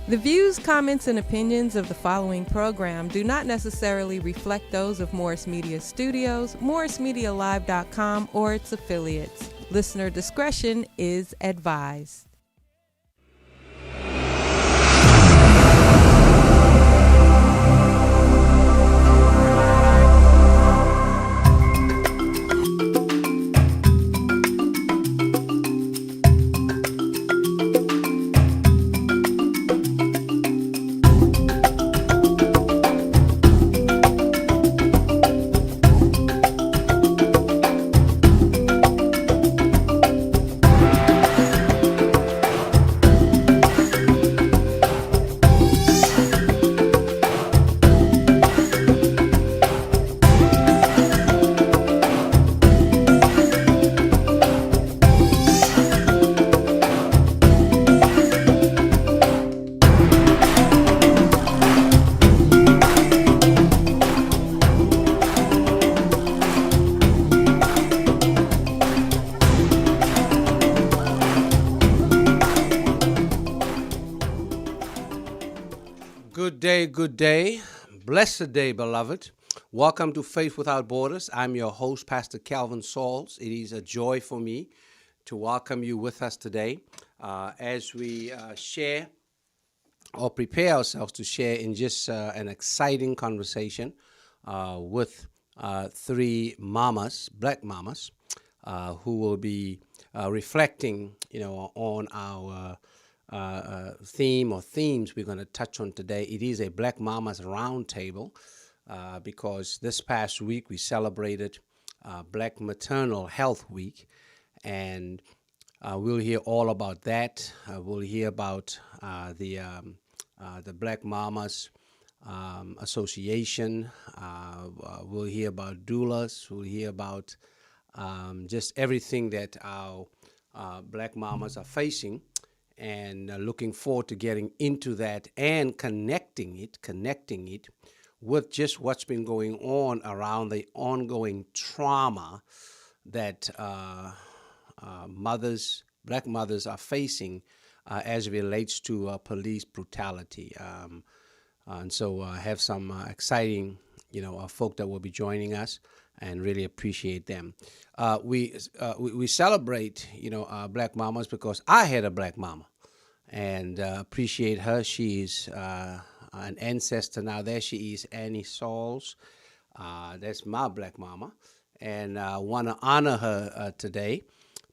The views, comments, and opinions of the following program do not necessarily reflect those of Morris Media Studios, MorrisMediaLive.com, or its affiliates. Listener discretion is advised. Good day. Blessed day, beloved. Welcome to Faith Without Borders. I'm your host, Pastor Calvin Sauls. It is a joy for me to welcome you with us today as we share or prepare ourselves to share in just an exciting conversation with three mamas, black mamas, who will be reflecting, on our theme or themes we're going to touch on today. It is a Black Mamas Roundtable because this past week we celebrated Black Maternal Health Week, and we'll hear all about that. We'll hear about the Black Mamas Association. We'll hear about doulas. We'll hear about just everything that our Black mamas are facing, and looking forward to getting into that and connecting it with just what's been going on around the ongoing trauma that black mothers are facing as it relates to police brutality. And so I have some exciting, folk that will be joining us, and really appreciate them. We celebrate, black mamas because I had a black mama, and appreciate her. She's an ancestor now. There she is, Annie Sauls. That's my black mama, and I want to honor her today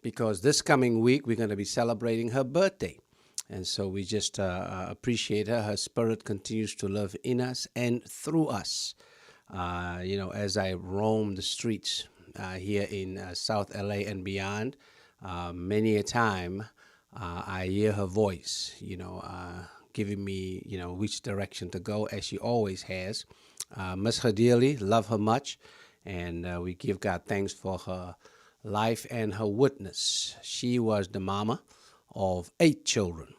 because this coming week we're going to be celebrating her birthday. And so we just appreciate her. Her spirit continues to live in us and through us. As I roam the streets here in South LA and beyond, many a time I hear her voice, giving me, which direction to go, as she always has. Miss her dearly, love her much, and we give God thanks for her life and her witness. She was the mama of 8 children,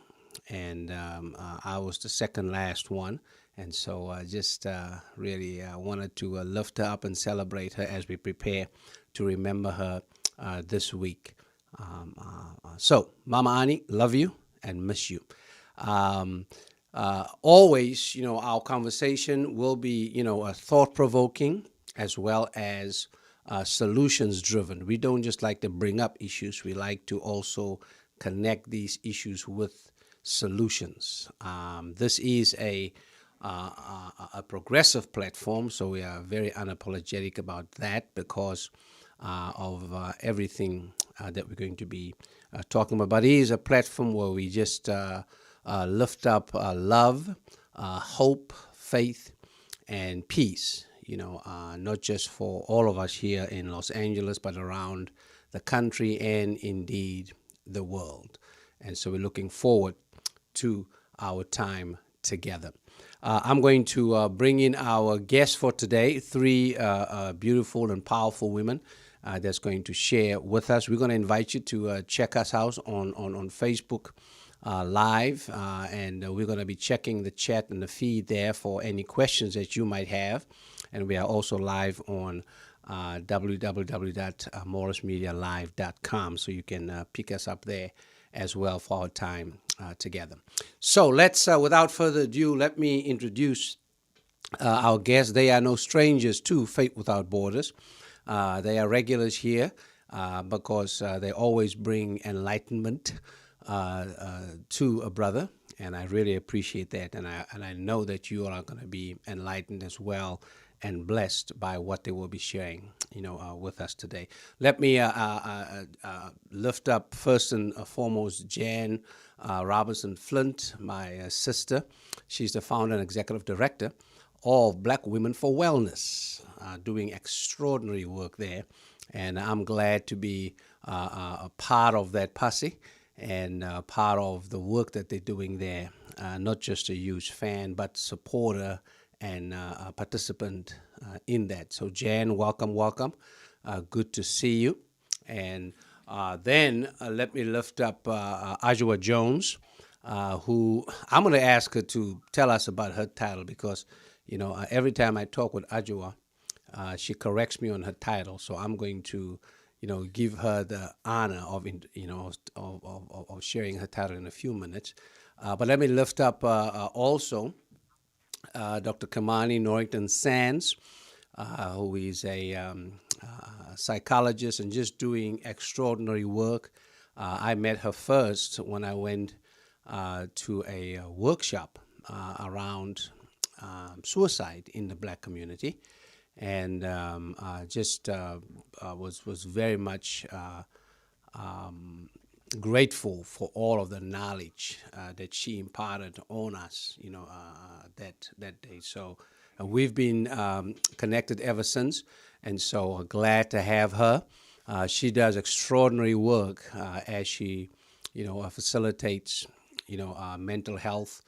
and I was the second last one. And so I just really wanted to lift her up and celebrate her as we prepare to remember her this week. So, Mama Ani, love you and miss you. Always, our conversation will be, thought-provoking as well as solutions-driven. We don't just like to bring up issues. We like to also connect these issues with solutions. This is a progressive platform, so we are very unapologetic about that because of everything that we're going to be talking about. But it is a platform where we just lift up love, hope, faith, and peace, not just for all of us here in Los Angeles, but around the country and indeed the world. And so we're looking forward to our time together. I'm going to bring in our guests for today, 3 beautiful and powerful women that's going to share with us. We're going to invite you to check us out on Facebook Live, and we're going to be checking the chat and the feed there for any questions that you might have. And we are also live on www.morrismedialive.com, so you can pick us up there as well for our time together. So let's, without further ado, let me introduce our guests. They are no strangers to Faith Without Borders. They are regulars here because they always bring enlightenment to a brother, and I really appreciate that. And I know that you all are going to be enlightened as well and blessed by what they will be sharing, with us today. Let me lift up first and foremost Jan Robinson Flint, my sister. She's the founder and executive director of Black Women for Wellness, doing extraordinary work there. And I'm glad to be a part of that posse and part of the work that they're doing there. Not just a huge fan, but supporter and a participant in that. So Jan, welcome. Good to see you. And then let me lift up Adjoa Jones, who I'm going to ask her to tell us about her title because, every time I talk with Adjoa, she corrects me on her title. So I'm going to, give her the honor of, of sharing her title in a few minutes. But let me lift up also Dr. Kimani Norrington-Sans, who is a psychologist and just doing extraordinary work. I met her first when I went to a workshop around suicide in the Black community, and just was very much grateful for all of the knowledge that she imparted on us, that day. So we've been connected ever since, and so glad to have her. She does extraordinary work as she, facilitates, mental health,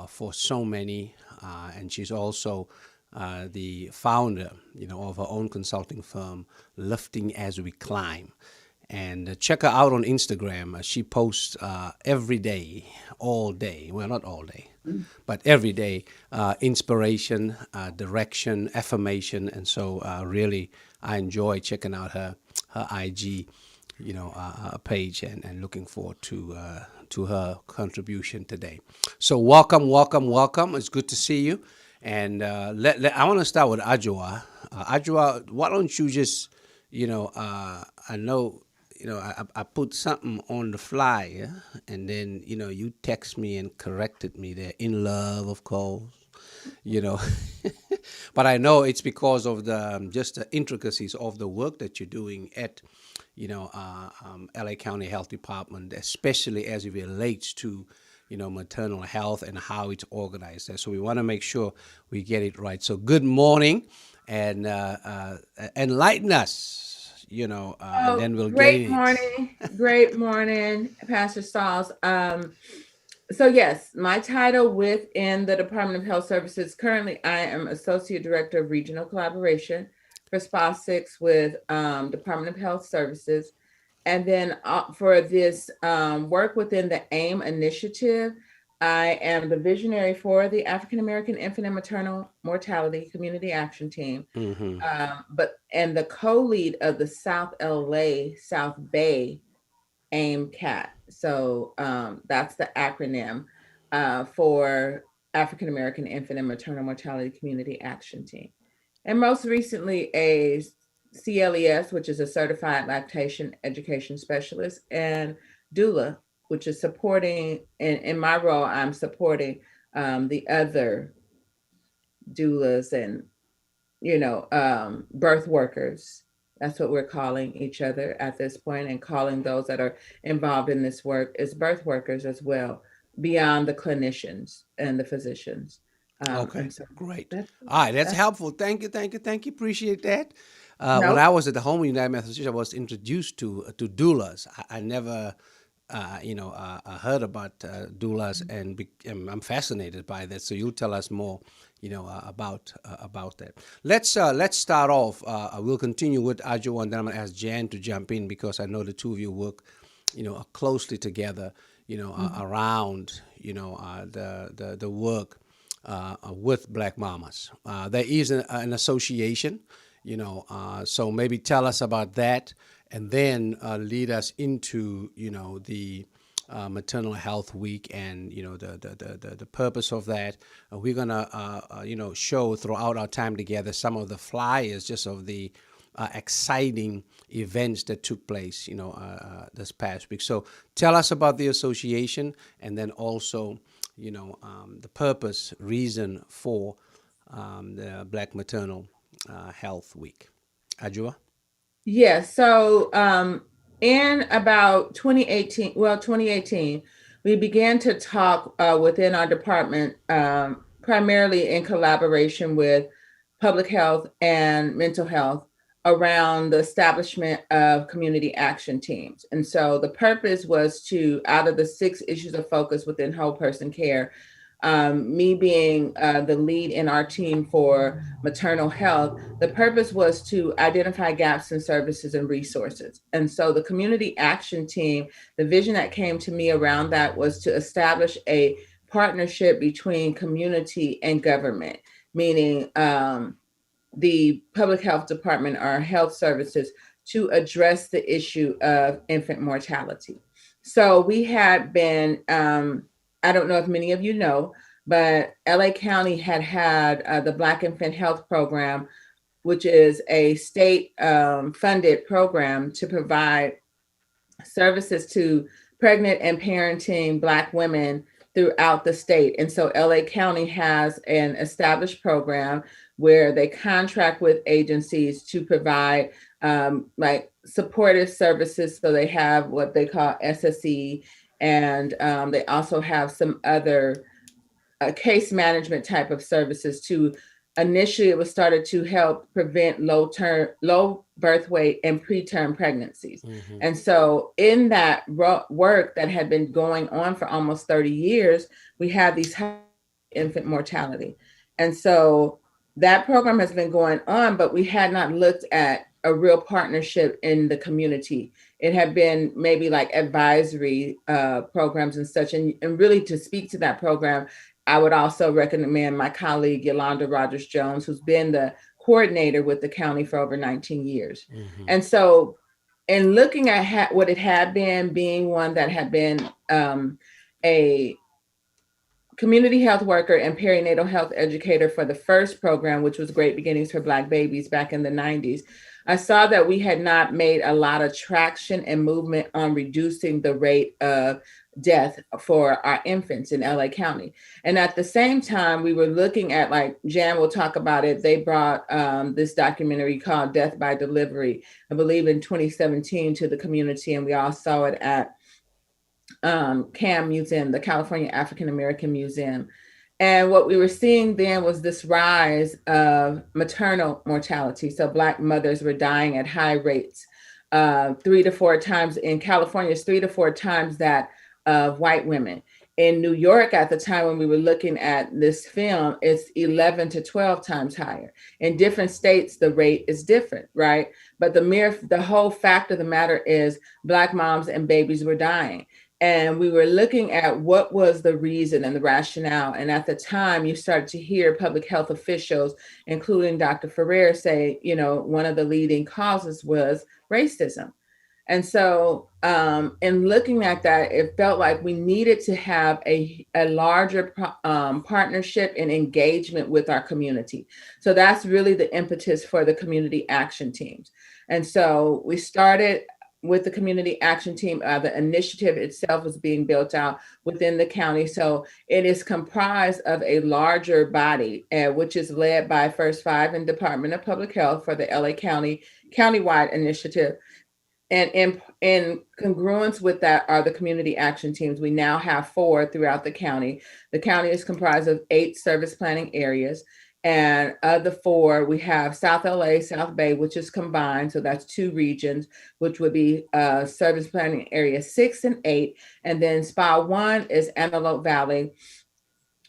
for so many, and she's also the founder, of her own consulting firm, Lifting as We Climb. And check her out on Instagram. She posts every day, all day. Well, not all day, but every day. Inspiration, direction, affirmation, and so really, I enjoy checking out her IG, page, and looking forward to her contribution today. So welcome. It's good to see you. And I want to start with Adjoa. Adjoa, why don't you just, I know. I put something on the flyer, and then, you text me and corrected me there. In love, of course, But I know it's because of just the intricacies of the work that you're doing at, LA County Health Department, especially as it relates to, maternal health and how it's organized there. So we want to make sure we get it right. So good morning, and enlighten us. And then we'll get it. Great morning, Pastor Sauls. So yes, my title within the Department of Health Services, currently I am Associate Director of Regional Collaboration for SPA 6 with Department of Health Services. And then for this work within the AIM initiative, I am the visionary for the African American Infant and Maternal Mortality Community Action Team, and the co-lead of the South LA South Bay AIM CAT. So that's the acronym for African American Infant and Maternal Mortality Community Action Team. And most recently, a CLES, which is a Certified Lactation Education Specialist, and doula, which is supporting, in my role, I'm supporting the other doulas and, birth workers. That's what we're calling each other at this point, and calling those that are involved in this work as birth workers as well, beyond the clinicians and the physicians. Okay, so great. All right, that's helpful. Thank you. Appreciate that. When I was at the Home United Methodist Church, I was introduced to doulas. I never, heard about doulas, and I'm fascinated by that. So you'll tell us more, about that. Let's start off. We'll continue with Adjoa, and then I'm going to ask Jan to jump in because I know the two of you work, closely together, around, the work with Black mamas. There is an association, so maybe tell us about that, and then lead us into, the Maternal Health Week, and the purpose of that. We're gonna show throughout our time together some of the flyers just of the exciting events that took place this past week. So tell us about the association, and then also the purpose, reason for the Black Maternal Health Week. Adjoa? Yeah, so in about 2018, we began to talk within our department, primarily in collaboration with public health and mental health, around the establishment of community action teams. And so the purpose was to, out of the 6 issues of focus within whole person care, me being the lead in our team for maternal health, the purpose was to identify gaps in services and resources. And so the community action team, the vision that came to me around that was to establish a partnership between community and government, meaning the public health department or health services, to address the issue of infant mortality. So we had been, I don't know if many of you know, but LA County had the Black Infant Health Program, which is a state funded program to provide services to pregnant and parenting Black women throughout the state. And so LA County has an established program where they contract with agencies to provide like supportive services. So they have what they call SSE, and they also have some other case management type of services. To initially, it was started to help prevent low birth weight and preterm pregnancies. Mm-hmm. And so in that work that had been going on for almost 30 years, we had these high infant mortality. And so that program has been going on, but we had not looked at a real partnership in the community. It had been maybe like advisory programs and such. And really, to speak to that program, I would also recommend my colleague, Jan Robinson Jones, who's been the coordinator with the county for over 19 years. Mm-hmm. And so in looking at what it had been, being one that had been a community health worker and perinatal health educator for the first program, which was Great Beginnings for Black Babies back in the 90s, I saw that we had not made a lot of traction and movement on reducing the rate of death for our infants in LA County. And at the same time, we were looking at, like Jan will talk about it, they brought this documentary called Death by Delivery, I believe in 2017, to the community. And we all saw it at CAM Museum, the California African American Museum. And what we were seeing then was this rise of maternal mortality. So Black mothers were dying at high rates, 3 to 4 times. In California, it's 3 to 4 times that of white women. In New York at the time when we were looking at this film, it's 11 to 12 times higher. In different states, the rate is different, right? But the whole fact of the matter is Black moms and babies were dying. And we were looking at what was the reason and the rationale. And at the time, you started to hear public health officials, including Dr. Ferrer, say, one of the leading causes was racism. And so in looking at that, it felt like we needed to have a larger partnership and engagement with our community. So that's really the impetus for the community action teams. And so we started with the community action team. The initiative itself is being built out within the county. So it is comprised of a larger body, which is led by First Five and Department of Public Health for the LA County countywide initiative. And in congruence with that are the community action teams. We now have 4 throughout the county. The county is comprised of 8 service planning areas. And of the 4, we have South LA, South Bay, which is combined. So that's 2 regions, which would be service planning area 6 and 8. And then SPA 1 is Antelope Valley,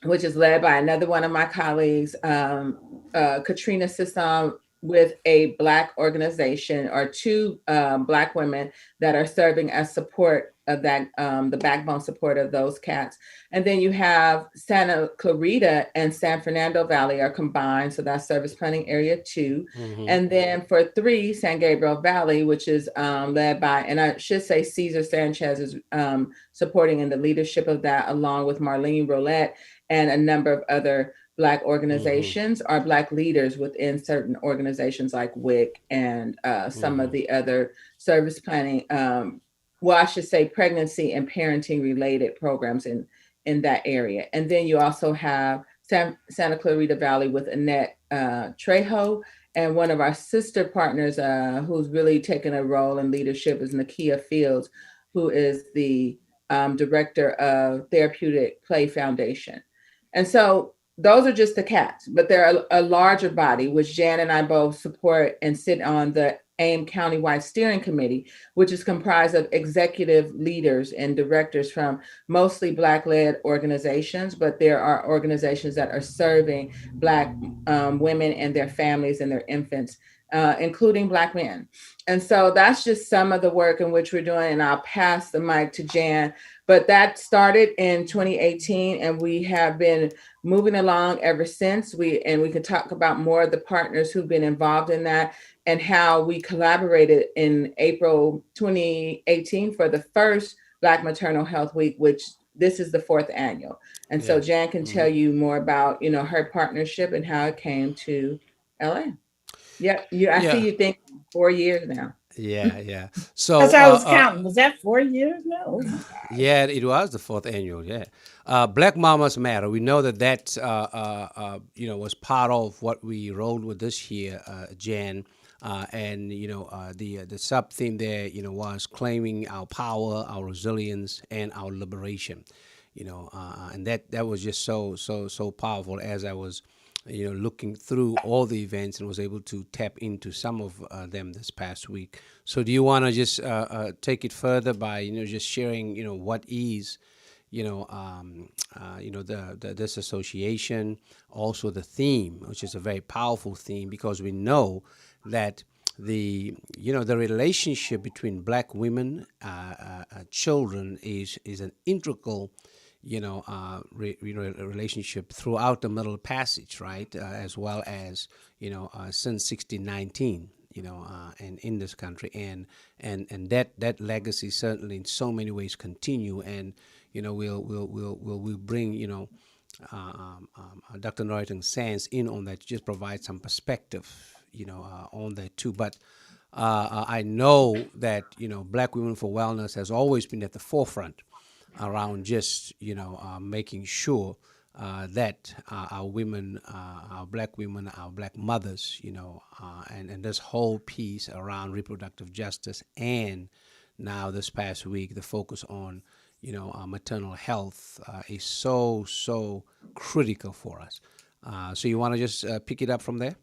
which is led by another one of my colleagues, Katrina Sisson, with a Black organization, or 2 Black women that are serving as support the backbone support of those cats. And then you have Santa Clarita and San Fernando Valley are combined, so that's service planning area 2. And then for 3, San Gabriel Valley, which is led by, and I should say Cesar Sanchez is supporting in the leadership of that, along with Marlene Roulette and a number of other Black organizations, are Black leaders within certain organizations like WIC and some of the other service planning, well, I should say pregnancy and parenting related programs in that area. And then you also have Santa Clarita Valley with Annette Trejo, and one of our sister partners who's really taken a role in leadership is Nakia Fields, who is the director of Therapeutic Play Foundation. And so those are just the cats, but they're a larger body, which Jan and I both support and sit on the AIM Countywide Steering Committee, which is comprised of executive leaders and directors from mostly Black-led organizations, but there are organizations that are serving Black women and their families and their infants, including Black men. And so that's just some of the work in which we're doing, and I'll pass the mic to Jan. But that started in 2018, and we have been moving along ever since. We can talk about more of the partners who've been involved in that and how we collaborated in April 2018 for the first Black Maternal Health Week, which this is the 4th annual. And so Jan can tell you more about, her partnership and how it came to LA. Yep. I see you think 4 years now. Yeah. So as I was counting, was that 4 years? No. Yeah, it was the 4th annual. Yeah, Black Mamas Matter. We know that was part of what we rolled with this year, Jan. And the sub theme there, was claiming our power, our resilience, and our liberation. And that was just so powerful as I was looking through all the events and was able to tap into some of them this past week. So do you want to just take it further by just sharing what is this association, also the theme, which is a very powerful theme, because we know that the relationship between Black women, children is an integral relationship throughout the Middle Passage, right? As well as since 1619, and in this country, and that legacy certainly in so many ways continue, and we'll bring Dr. Norrington-Sans in on that to just provide some perspective on that too. But I know that Black Women for Wellness has always been at the forefront around just making sure that our women, our Black women, our Black mothers, and this whole piece around reproductive justice, and now this past week the focus on maternal health is so critical for us. So you want to just pick it up from there?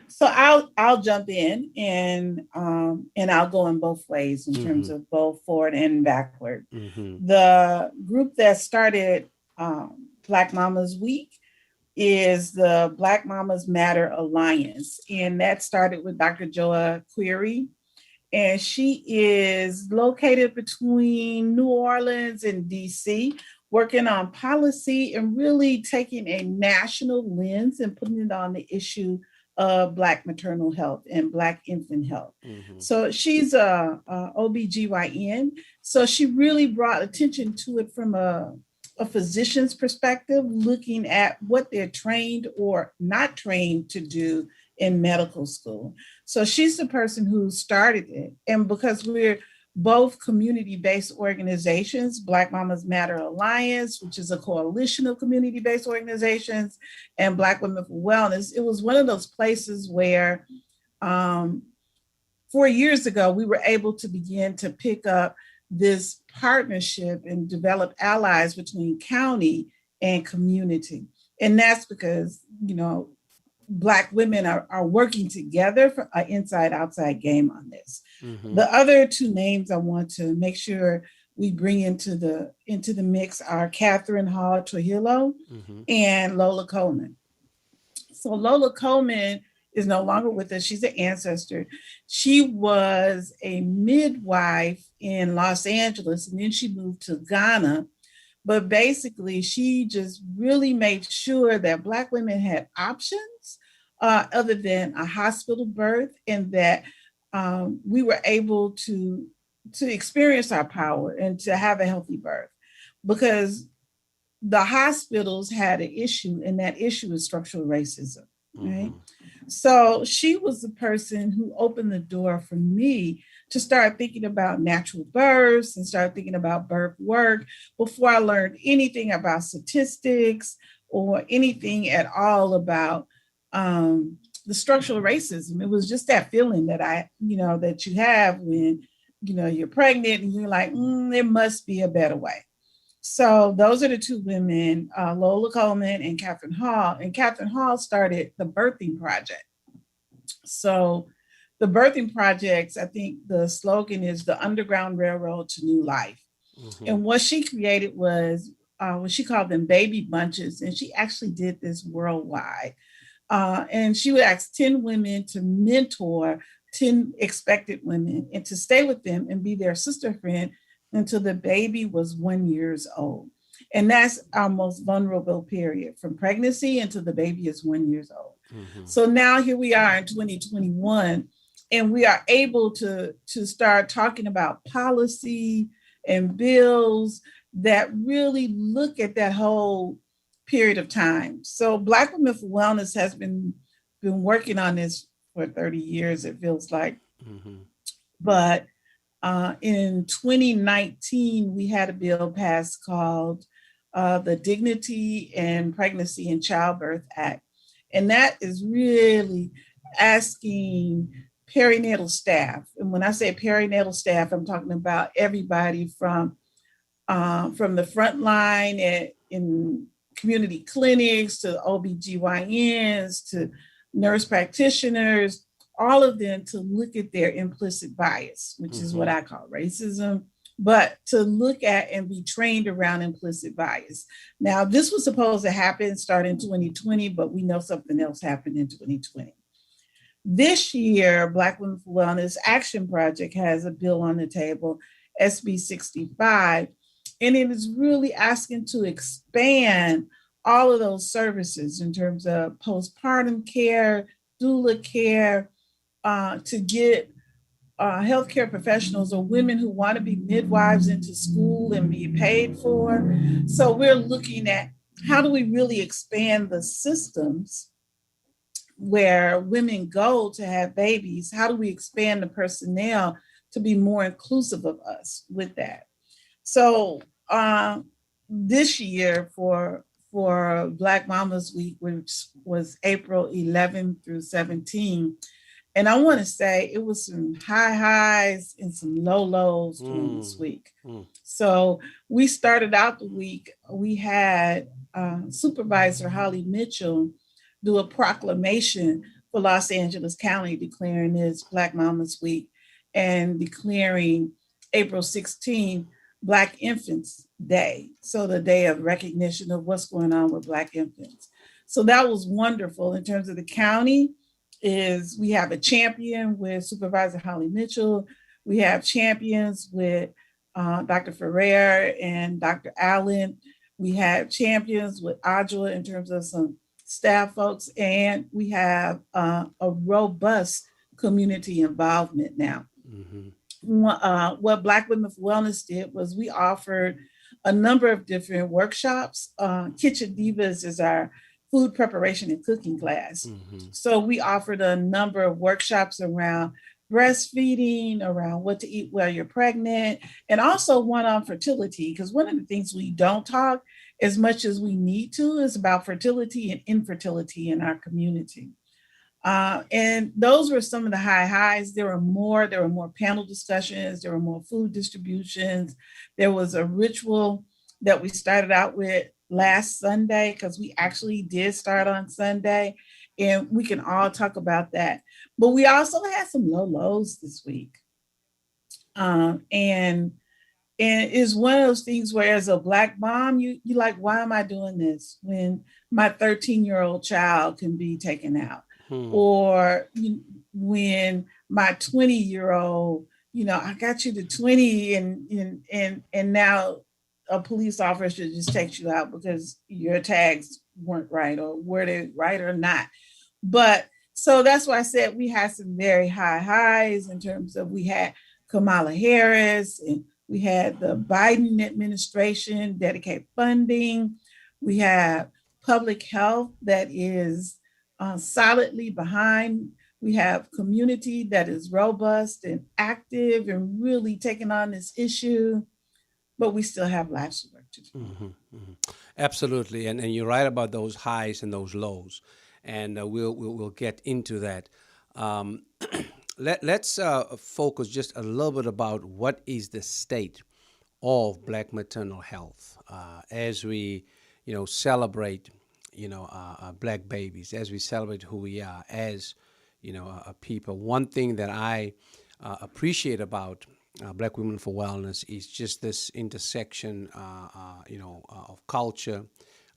So I'll jump in and I'll go in both ways in terms of both forward and backward. The group that started Black Mamas Week is the Black Mamas Matter Alliance, and that started with Dr. Adjoa Jones, and she is located between New Orleans and DC, working on policy and really taking a national lens and putting it on the issue of Black maternal health and Black infant health. So she's a OBGYN. So she really brought attention to it from a physician's perspective, looking at what they're trained or not trained to do in medical school. So she's the person who started it. And because we're both community-based organizations, Black Mamas Matter Alliance, which is a coalition of community-based organizations, and Black Women for Wellness, it was one of those places where 4 years ago, we were able to begin to pick up this partnership and develop allies between county and community. And that's because, Black women are working together for an inside-outside game on this. The other two names I want to make sure we bring into the mix are Catherine Hall Trujillo and Lola Coleman. So Lola Coleman is no longer with us. She's an ancestor. She was a midwife in Los Angeles, and then she moved to Ghana. But basically, she just really made sure that Black women had options other than a hospital birth, and that we were able to experience our power and to have a healthy birth, because the hospitals had an issue, and that issue is structural racism, right? So she was the person who opened the door for me to start thinking about natural births and start thinking about birth work before I learned anything about statistics or anything at all about the structural racism. It was just that feeling that that you have when, you're pregnant and you're like, there must be a better way. So those are the two women, Lola Coleman and Catherine Hall. And Catherine Hall started the Birthing Project. So the Birthing Projects, I think the slogan is the Underground Railroad to New Life. And what she created was what she called them baby bunches. And she actually did this worldwide. And she would ask 10 women to mentor 10 expected women and to stay with them and be their sister friend until the baby was 1 year old. And that's our most vulnerable period, from pregnancy until the baby is 1 year old. So now here we are in 2021, and we are able to start talking about policy and bills that really look at that whole period of time. So Black Women for Wellness has been working on this for 30 years, it feels like. But in 2019, we had a bill passed called the Dignity in Pregnancy and Childbirth Act. And that is really asking perinatal staff. And when I say perinatal staff, I'm talking about everybody from the front line in community clinics to OBGYNs to nurse practitioners, all of them, to look at their implicit bias, which is what I call racism, but to look at and be trained around implicit bias. Now, this was supposed to happen start in 2020, but we know something else happened in 2020. This year, Black Women for Wellness Action Project has a bill on the table, SB 65, and it is really asking to expand all of those services in terms of postpartum care, doula care, to get healthcare professionals or women who want to be midwives into school and be paid for. So we're looking at how do we really expand the systems where women go to have babies? How do we expand the personnel to be more inclusive of us with that? So this year for Black Mamas Week, which was April 11 through 17, and I want to say it was some high highs and some low lows during this week. So we started out the week, we had Supervisor Holly Mitchell do a proclamation for Los Angeles County declaring this Black Mamas Week and declaring April 16 Black Infants Day. So the day of recognition of what's going on with Black infants. So that was wonderful. In terms of the county, is we have a champion with Supervisor Holly Mitchell. We have champions with Dr. Ferrer and Dr. Allen. We have champions with Adjoa in terms of some staff folks, and we have a robust community involvement now. What Black Women for Wellness did was we offered a number of different workshops. Kitchen Divas is our food preparation and cooking class. So we offered a number of workshops around breastfeeding, around what to eat while you're pregnant, and also one on fertility, because one of the things we don't talk as much as we need to is about fertility and infertility in our community. And those were some of the high highs. There were more panel discussions, there were more food distributions. There was a ritual that we started out with last Sunday, because we actually did start on Sunday, and we can all talk about that. But we also had some low lows this week. And it's one of those things where as a Black mom, you like, why am I doing this when my 13-year-old child can be taken out? or when my 20-year-old, I got you to 20 and now a police officer just takes you out because your tags weren't right, or were they right or not. But so that's why I said we had some very high highs in terms of, we had Kamala Harris, and we had the Biden administration dedicate funding. We have public health that is solidly behind. We have community that is robust and active and really taking on this issue, but we still have lots of work to do. Absolutely, and you're right about those highs and those lows, and we'll get into that. Let's focus just a little bit about what is the state of Black maternal health as we, celebrate, Black babies, as we celebrate who we are as, a people. One thing that I appreciate about Black Women for Wellness is just this intersection, of culture,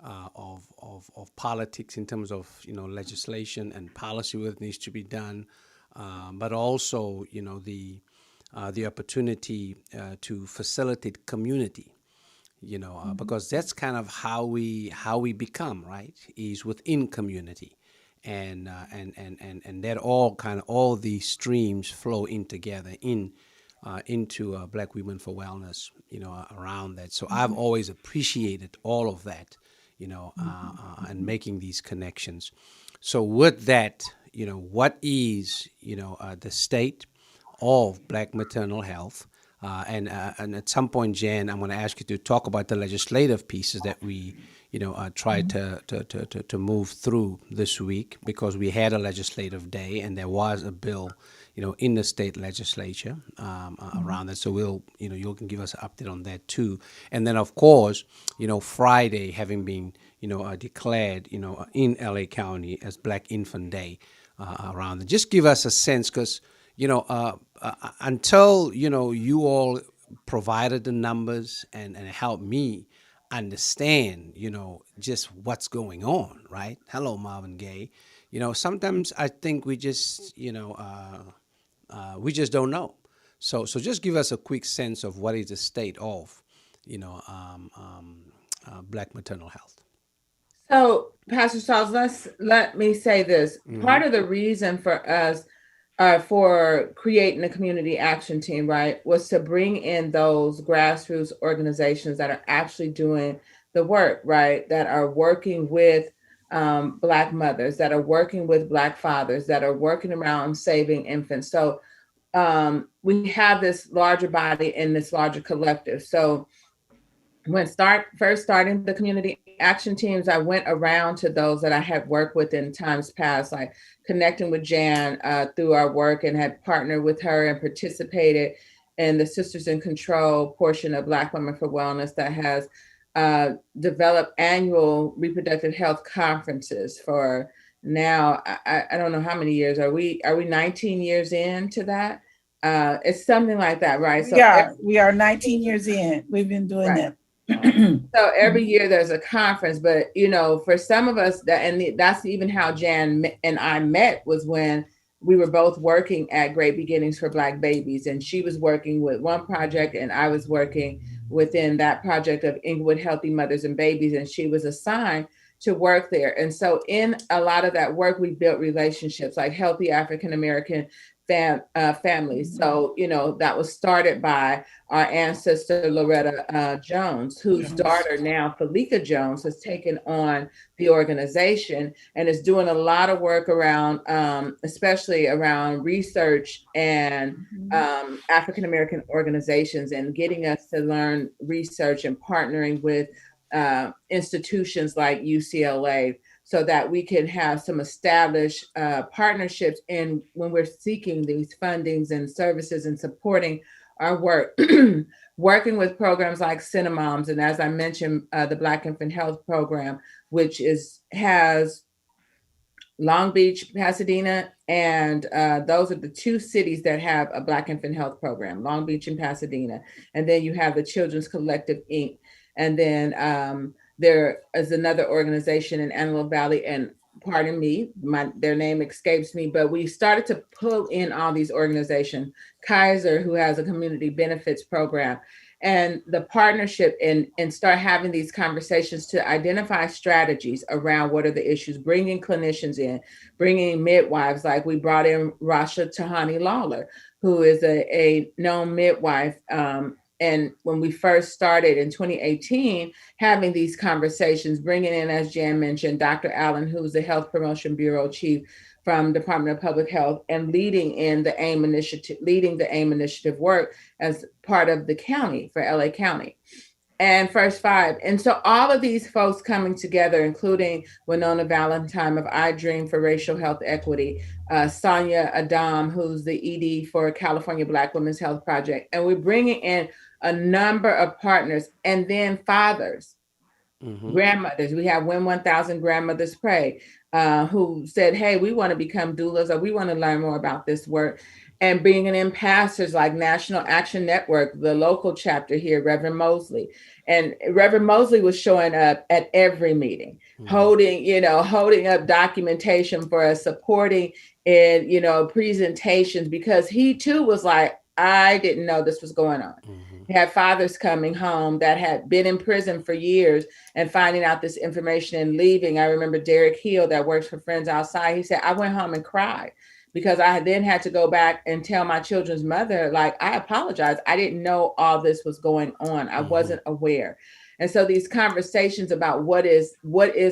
of politics in terms of legislation and policy what needs to be done, but also the opportunity to facilitate community. Because that's kind of how we become, right? Is within community, and that all these streams flow in together into Black Women for Wellness, around that. So I've always appreciated all of that, and making these connections. So with that, what is, the state of Black maternal health? And at some point, Jan, I'm going to ask you to talk about the legislative pieces that we, tried to move through this week, because we had a legislative day and there was a bill, in the state legislature around that. So you can give us an update on that too. And then, of course, Friday having been, declared, in LA County as Black Infant Day around it. Just give us a sense, because until you all provided the numbers and helped me understand just what's going on, right? Hello, Marvin Gaye. Sometimes I think we just don't know. So just give us a quick sense of what is the state of Black maternal health. So, Pastor Sauls, let me say this. Part of the reason for us for creating a community action team, right, was to bring in those grassroots organizations that are actually doing the work, right, that are working with Black mothers, that are working with Black fathers, that are working around saving infants. So we have this larger body in this larger collective. So when first starting the community action teams, I went around to those that I had worked with in times past, like connecting with Jan through our work, and had partnered with her and participated in the Sisters in Control portion of Black Women for Wellness that has developed annual reproductive health conferences for now, I don't know how many years. Are we 19 years into that? It's something like that, right? So we are 19 years in. We've been doing that. So every year there's a conference, but for some of us that's even how Jan and I met, was when we were both working at Great Beginnings for Black Babies, and she was working with one project and I was working within that project of Inglewood Healthy Mothers and Babies, and she was assigned to work there. And so in a lot of that work, we built relationships, like healthy African American families. So, that was started by our ancestor, Loretta Jones, whose daughter now, Felica Jones, has taken on the organization and is doing a lot of work around, especially around research and African American organizations, and getting us to learn research and partnering with institutions like UCLA, so that we can have some established partnerships in when we're seeking these fundings and services and supporting our work, working with programs like Cinemoms. And as I mentioned, the Black Infant Health Program, which has Long Beach, Pasadena, and those are the two cities that have a Black Infant Health Program, Long Beach and Pasadena. And then you have the Children's Collective, Inc. And then there is another organization in Antelope Valley and pardon me, their name escapes me, but we started to pull in all these organizations. Kaiser, who has a community benefits program, and the partnership, and start having these conversations to identify strategies around what are the issues, bringing clinicians in, bringing midwives. Like we brought in Rasha Tahani Lawler, who is a known midwife. And when we first started in 2018, having these conversations, bringing in, as Jan mentioned, Dr. Allen, who's the Health Promotion Bureau Chief from Department of Public Health, and leading the AIM initiative work as part of the county for LA County and First Five. And so all of these folks coming together, including Winona Valentine of I Dream for Racial Health Equity, Sonia Adam, who's the ED for California Black Women's Health Project. And we're bringing in a number of partners, and then fathers, grandmothers. We have When 1000 Grandmothers Pray, who said, hey, we want to become doulas, or we want to learn more about this work. And bringing in pastors like National Action Network, the local chapter here, Reverend Mosley. And Reverend Mosley was showing up at every meeting, holding up documentation for us, supporting in, presentations, because he too was like, I didn't know this was going on. Had fathers coming home that had been in prison for years and finding out this information and leaving. I remember Derek Hill, that works for Friends Outside. He said, I went home and cried because I then had to go back and tell my children's mother, like, I apologize. I didn't know all this was going on. I wasn't aware. And so these conversations about what is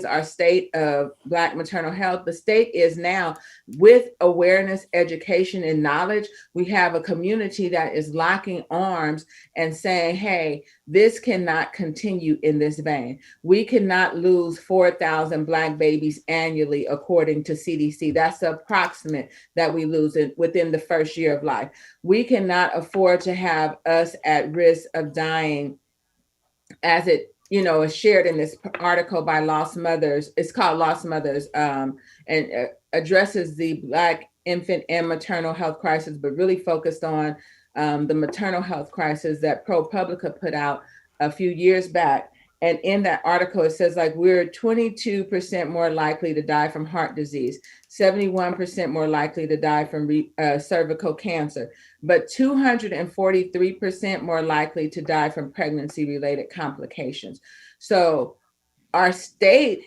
our state of Black maternal health, the state is now, with awareness, education, and knowledge, we have a community that is locking arms and saying, hey, this cannot continue in this vein. We cannot lose 4,000 Black babies annually, according to CDC. That's the approximate that we lose within the first year of life. We cannot afford to have us at risk of dying, as it is shared in this article by Lost Mothers. It's called Lost Mothers, and addresses the Black infant and maternal health crisis, but really focused on the maternal health crisis that ProPublica put out a few years back. And in that article, it says, like, we're 22% more likely to die from heart disease, 71% more likely to die from cervical cancer, but 243% more likely to die from pregnancy-related complications. So our state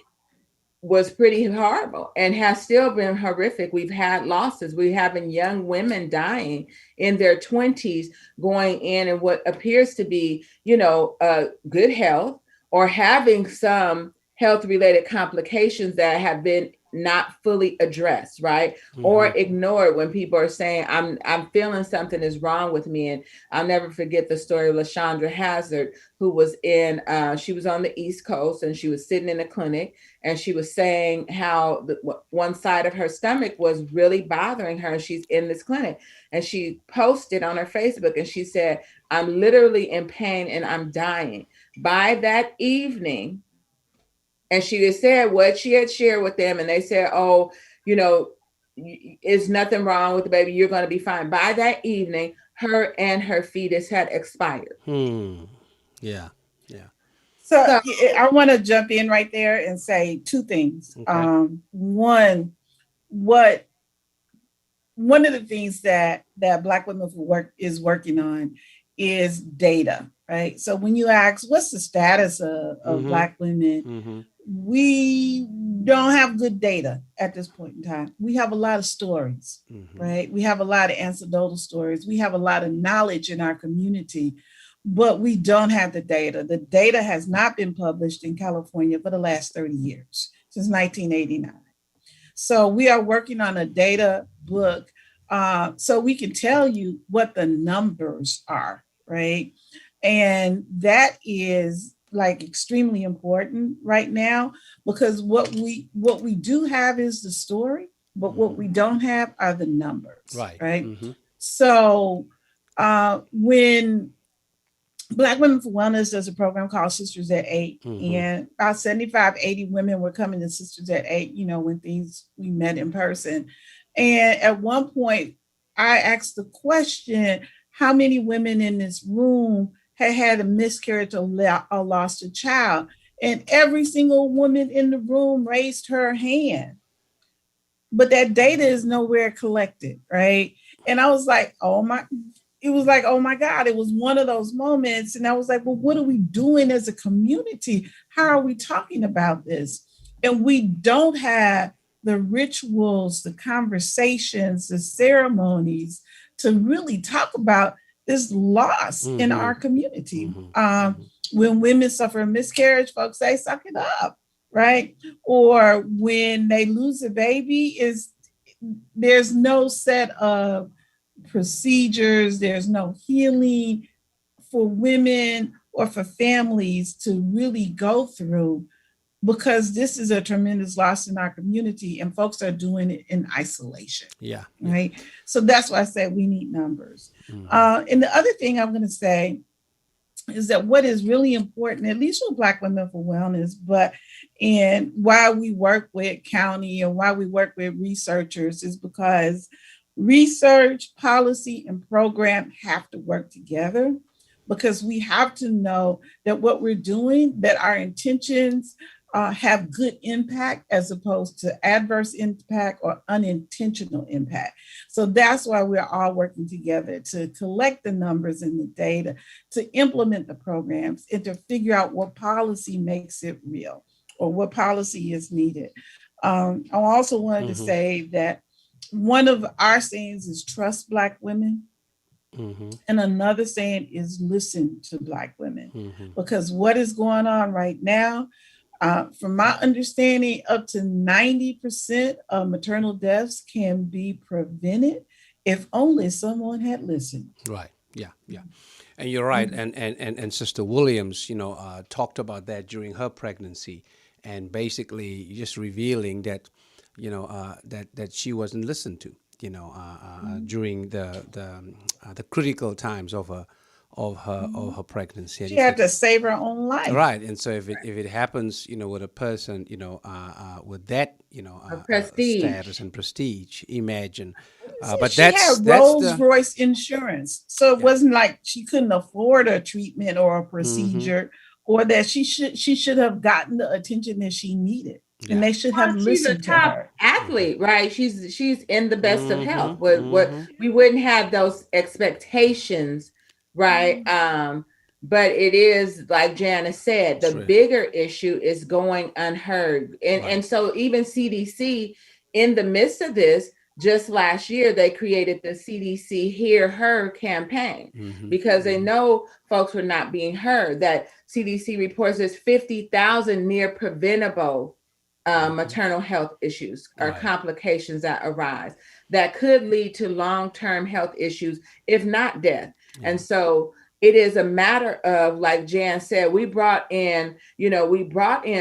was pretty horrible and has still been horrific. We've had losses. We're having young women dying in their 20s, going in and what appears to be, good health, or having some health-related complications that have been not fully addressed, right? Or ignored, when people are saying, I'm feeling something is wrong with me. And I'll never forget the story of LaShondra Hazard, who was she was on the East Coast, and she was sitting in a clinic, and she was saying how one side of her stomach was really bothering her. And she's in this clinic, and she posted on her Facebook, and she said, I'm literally in pain and I'm dying. By that evening, and she had said what she had shared with them, and they said, oh, it's nothing wrong with the baby. You're going to be fine. By that evening, her and her fetus had expired. Yeah. So I want to jump in right there and say two things. Okay. One of the things that Black Women is working on is data, right? So when you ask, what's the status of Black women? We don't have good data at this point in time. We have a lot of stories, right? We have a lot of anecdotal stories. We have a lot of knowledge in our community, but we don't have the data. The data has not been published in California for the last 30 years, since 1989. So we are working on a data book so we can tell you what the numbers are, right? And that is like extremely important right now, because what we do have is the story, but what we don't have are the numbers, right? So when Black Women for Wellness does a program called Sisters at 8, and about 75, 80 women were coming to Sisters at 8, when we met in person. And at one point, I asked the question, how many women in this room had a miscarriage or lost a child? And every single woman in the room raised her hand. but that data is nowhere collected, right? And I was like, oh my, it was like, oh my God, it was one of those moments. And I was like, well, what are we doing as a community? How are we talking about this? And we don't have the rituals, the conversations, the ceremonies to really talk about this loss in our community. When women suffer a miscarriage, folks say, suck it up, right? Or when they lose a baby, there's no set of procedures, there's no healing for women or for families to really go through, because this is a tremendous loss in our community and folks are doing it in isolation. Yeah. Right. So that's why I said we need numbers. And the other thing I'm going to say is that what is really important, at least for Black Women for Wellness, and why we work with county and why we work with researchers, is because research, policy, and program have to work together, because we have to know that what we're doing, that our intentions have good impact as opposed to adverse impact or unintentional impact. So that's why we're all working together to collect the numbers and the data, to implement the programs, and to figure out what policy makes it real or what policy is needed. I also wanted to say that one of our sayings is trust Black women. And another saying is listen to Black women, because what is going on right now, from my understanding, up to 90% of maternal deaths can be prevented if only someone had listened. Right. Yeah. Yeah. And you're right. And Sister Williams, talked about that during her pregnancy, and basically just revealing that, that she wasn't listened to, during the critical times of her pregnancy. She had to save her own life. Right. And so if it happens, with a person, with that, prestige. Status and prestige, imagine. But she had Rolls Royce insurance. So it wasn't like she couldn't afford a treatment or a procedure, or that she should have gotten the attention that she needed. Yeah. And they should have listened to her. She's a top athlete, right? She's in the best of health. What we wouldn't have those expectations, right? But it is, like Janice said, the bigger issue is going unheard. And so even CDC, in the midst of this, just last year, they created the CDC Hear Her campaign, because they know folks were not being heard. That CDC reports there's 50,000 near preventable maternal health issues or complications that arise that could lead to long-term health issues, if not death. And so it is a matter of, like Jan said, we brought in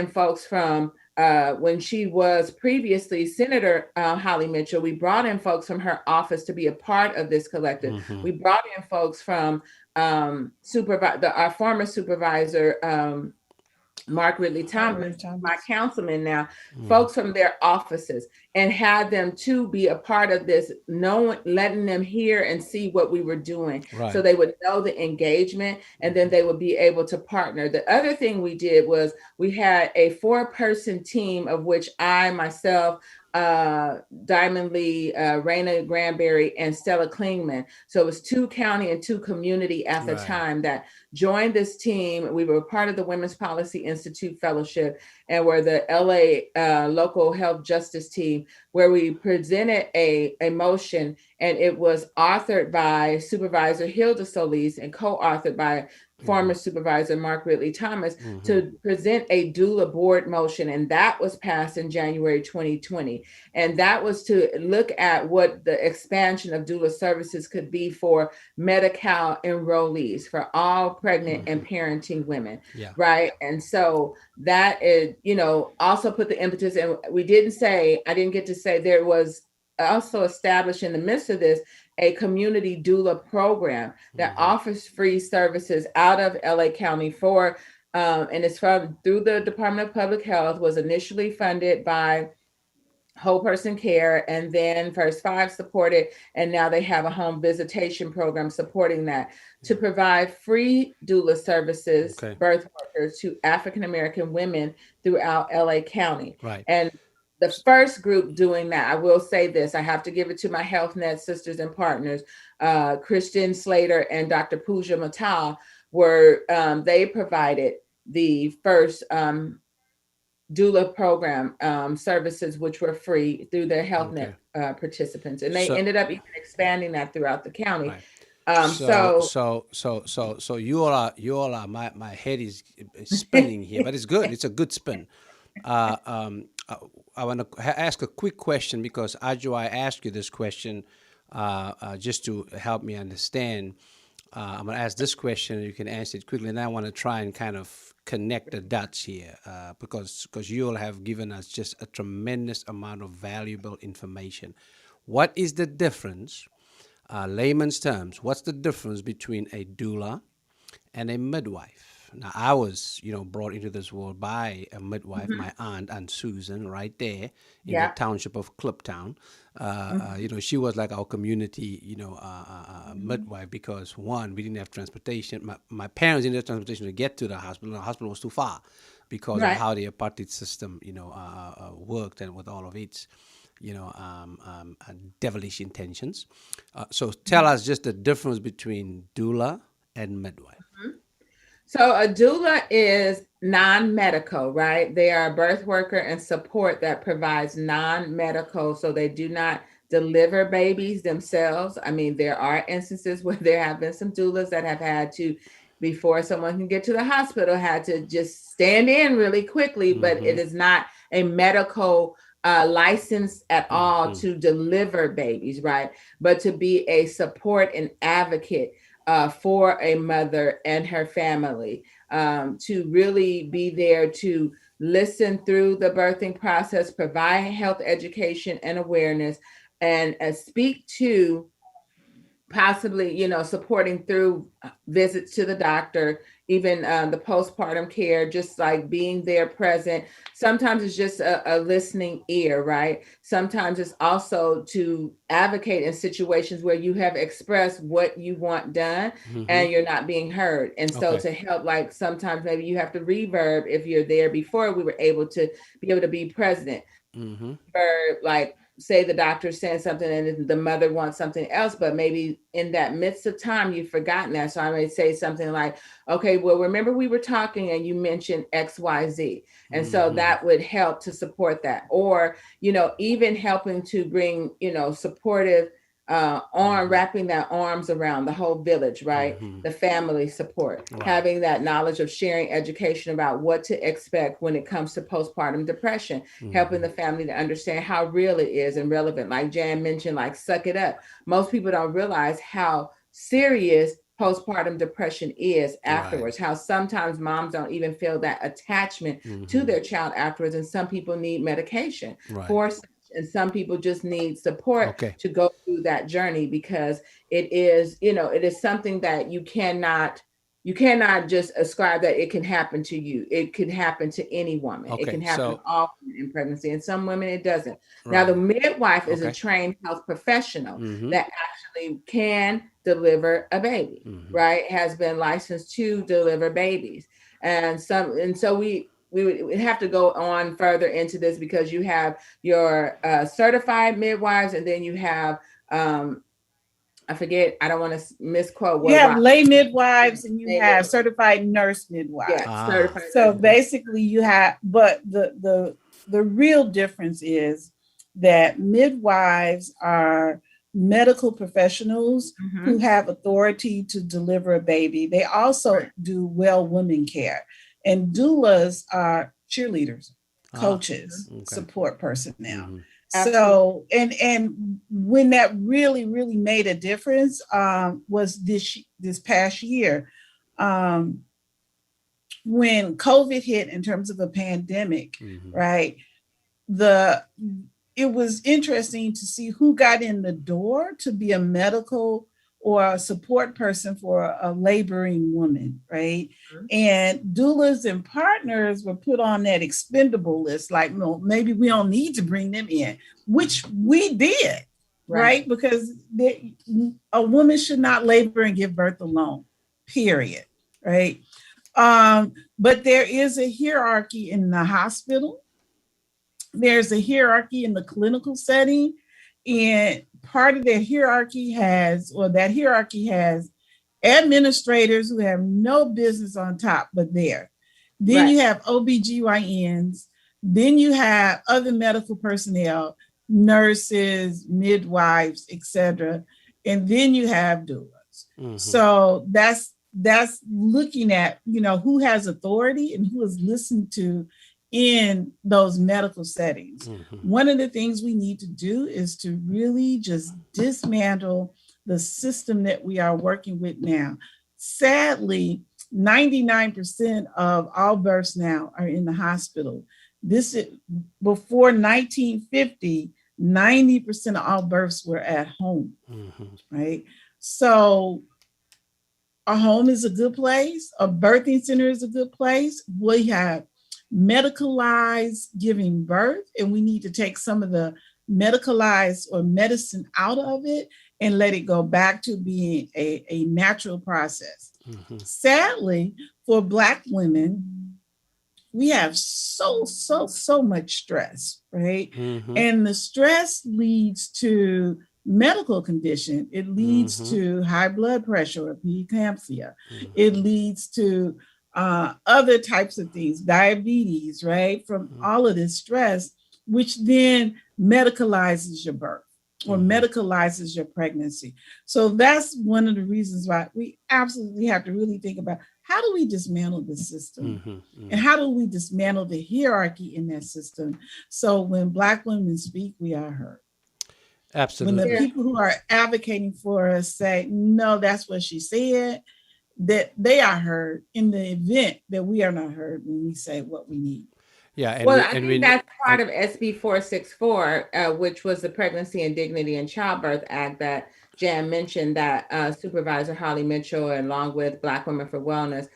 folks from when she was previously Senator Holly Mitchell. We brought in folks from her office to be a part of this collective. We brought in folks from our former supervisor, Mark Ridley Thomas, my councilman now, folks from their offices, and had them to be a part of this, letting them hear and see what we were doing, so they would know the engagement, and then they would be able to partner. The other thing we did was we had a 4-person team, of which I, myself, Diamond Lee, Raina Granberry, and Stella Klingman. So it was 2 county and 2 community at the time that joined this team. We were part of the Women's Policy Institute Fellowship, and we're the LA local health justice team, where we presented a motion, and it was authored by Supervisor Hilda Solis and co-authored by former supervisor Mark Ridley Thomas, to present a doula board motion. And that was passed in January 2020. And that was to look at what the expansion of doula services could be for Medi-Cal enrollees, for all pregnant and parenting women, right? And so that is, also put the impetus, and I didn't get to say, there was also established in the midst of this a community doula program that offers free services out of LA County for, and it's through the Department of Public Health, was initially funded by Whole Person Care, and then First Five supported, and now they have a home visitation program supporting that, to provide free doula services, birth workers, to African American women throughout LA County. Right. And the first group doing that, I will say this, I have to give it to my Health Net sisters and partners, Christian Slater and Dr. Pooja Mittal were, they provided the first doula program services, which were free through their Health Net participants. And they ended up even expanding that throughout the county. Right. So you all are my head is spinning here, but it's good. It's a good spin. I want to ask a quick question because Adjoa, I asked you this question just to help me understand. I'm going to ask this question, and you can answer it quickly. And I want to try and kind of connect the dots here because you all have given us just a tremendous amount of valuable information. What is the difference, layman's terms, what's the difference between a doula and a midwife? Now, I was, brought into this world by a midwife, my Aunt Susan, right there in the township of Cliptown. She was like our community, midwife because, one, we didn't have transportation. My parents didn't have transportation to get to the hospital. The hospital was too far because of how the apartheid system, worked and with all of its, devilish intentions. So tell us just the difference between doula and midwife. So a doula is non-medical, right? They are a birth worker and support that provides non-medical, so they do not deliver babies themselves. I mean, there are instances where there have been some doulas that have had to, before someone can get to the hospital, had to just stand in really quickly, but it is not a medical license at all to deliver babies, right? But to be a support and advocate for a mother and her family, to really be there to listen through the birthing process, provide health education and awareness, and speak to possibly, supporting through visits to the doctor, even the postpartum care, just like being there present. Sometimes it's just a listening ear, right? Sometimes it's also to advocate in situations where you have expressed what you want done and you're not being heard. And so to help, like sometimes maybe you have to reverb if you're there before. We were able to be present. Verb, like say the doctor saying something and the mother wants something else, but maybe in that midst of time, you've forgotten that. So I may say something like, okay, well, remember we were talking and you mentioned X, Y, Z. And so that would help to support that. Or, even helping to bring, supportive arm, wrapping that arms around the whole village, right? The family support, having that knowledge of sharing education about what to expect when it comes to postpartum depression, helping the family to understand how real it is and relevant. Like Jan mentioned, like suck it up. Most people don't realize how serious postpartum depression is afterwards, how sometimes moms don't even feel that attachment to their child afterwards. And some people need medication for, and some people just need support to go through that journey, because it is, it is something that you cannot just ascribe that it can happen to you. It can happen to any woman. It can happen often in pregnancy, and some women it doesn't. Now, the midwife is a trained health professional that actually can deliver a baby, right? Has been licensed to deliver babies. And so we would have to go on further into this, because you have your certified midwives, and then you have I forget, I don't want to misquote. You have lay midwives and you have certified nurse midwives. Yeah, certified. So basically you have, but the real difference is that midwives are medical professionals who have authority to deliver a baby. They also do well women care. And doulas are cheerleaders, coaches, support personnel. So, and when that really, really made a difference was this past year, when COVID hit in terms of a pandemic, right? It was interesting to see who got in the door to be a medical or a support person for a laboring woman, right? And doulas and partners were put on that expendable list, like, no, maybe we don't need to bring them in, which we did, right? Because a woman should not labor and give birth alone, period, right? But there is a hierarchy in the hospital there's a hierarchy in the clinical setting, and part of that hierarchy has administrators who have no business on top but there. Then Right. you have OBGYNs, then you have other medical personnel, nurses, midwives, etc. And then you have doulas. So that's looking at, who has authority and who is listened to in those medical settings. One of the things we need to do is to really just dismantle the system that we are working with now. Sadly, 99% of all births now are in the hospital. This is before 1950, 90% of all births were at home, right? So a home is a good place. A birthing center is a good place. We have medicalized giving birth, and we need to take some of the medicalized or medicine out of it and let it go back to being a natural process. Sadly, for Black women, we have so much stress, right? And the stress leads to medical condition. It leads to high blood pressure or preeclampsia. It leads to other types of things, diabetes, right? From all of this stress, which then medicalizes your birth or medicalizes your pregnancy. So that's one of the reasons why we absolutely have to really think about, how do we dismantle the system? And how do we dismantle the hierarchy in that system? So when Black women speak, we are heard. Absolutely. When the people who are advocating for us say, no, that's what she said, that they are heard in the event that we are not heard when we say what we need. Yeah, I think that's part of SB 464, which was the Pregnancy and Dignity in Childbirth Act that Jan mentioned, that Supervisor Holly Mitchell, along with Black Women for Wellness,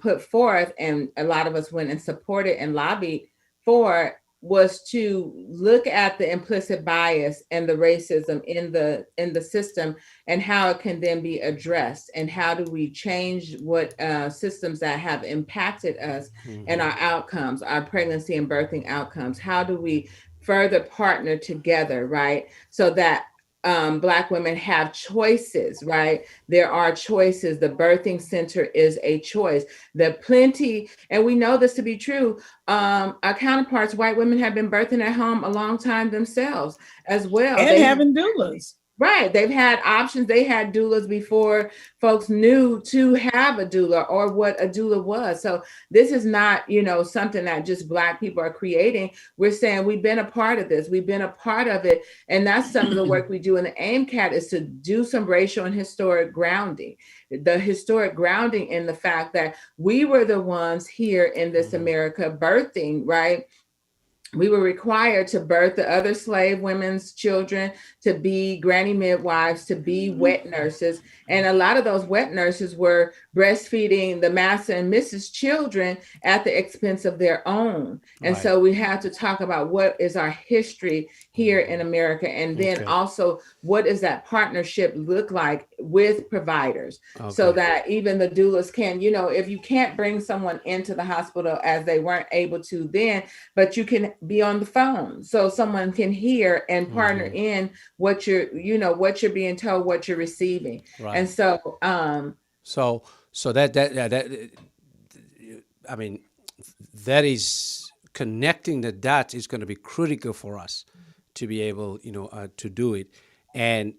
put forth, and a lot of us went and supported and lobbied for, was to look at the implicit bias and the racism in the system and how it can then be addressed, and how do we change what systems that have impacted us and our outcomes, our pregnancy and birthing outcomes. How do we further partner together, right? So that Black women have choices, right? There are choices. The birthing center is a choice. And we know this to be true. Our counterparts, white women, have been birthing at home a long time themselves as well. And having doulas. Right. They've had options. They had doulas before folks knew to have a doula or what a doula was. So this is not, something that just Black people are creating. We're saying we've been a part of this. We've been a part of it. And that's some of the work we do in the AIMCAT, is to do some racial and historic grounding. The historic grounding in the fact that we were the ones here in this America birthing, right? We were required to birth the other slave women's children, to be granny midwives, to be wet nurses. And a lot of those wet nurses were breastfeeding the master and Mrs. children at the expense of their own. And so we have to talk about what is our history here in America. And then also, what does that partnership look like with providers? So that even the doulas can, if you can't bring someone into the hospital as they weren't able to then, but you can be on the phone so someone can hear and partner in what you're being told, what you're receiving. And so I mean, that is, connecting the dots is going to be critical for us to be able, to do it. And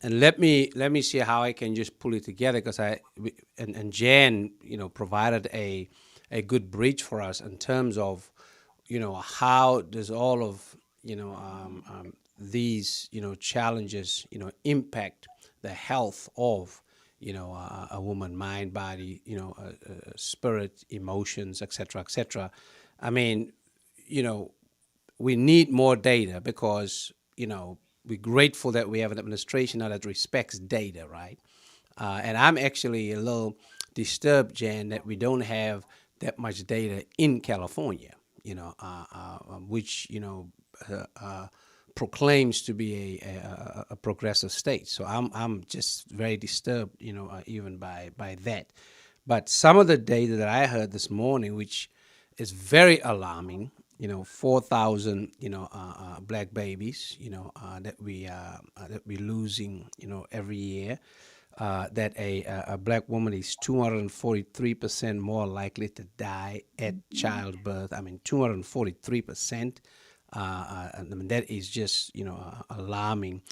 let me see how I can just pull it together, because Jan, provided a good bridge for us in terms of, how does all of, these, challenges, impact the health of, a woman, mind, body, spirit, emotions, etc., etc. I mean, we need more data, because, we're grateful that we have an administration now that respects data, right? And I'm actually a little disturbed, Jan, that we don't have that much data in California, which, proclaims to be a progressive state. So I'm just very disturbed, even by that. But some of the data that I heard this morning, which is very alarming, 4,000, black babies, that we're losing, every year. That a black woman is 243% more likely to die at childbirth. I mean, 243%. I mean, that is just, alarming.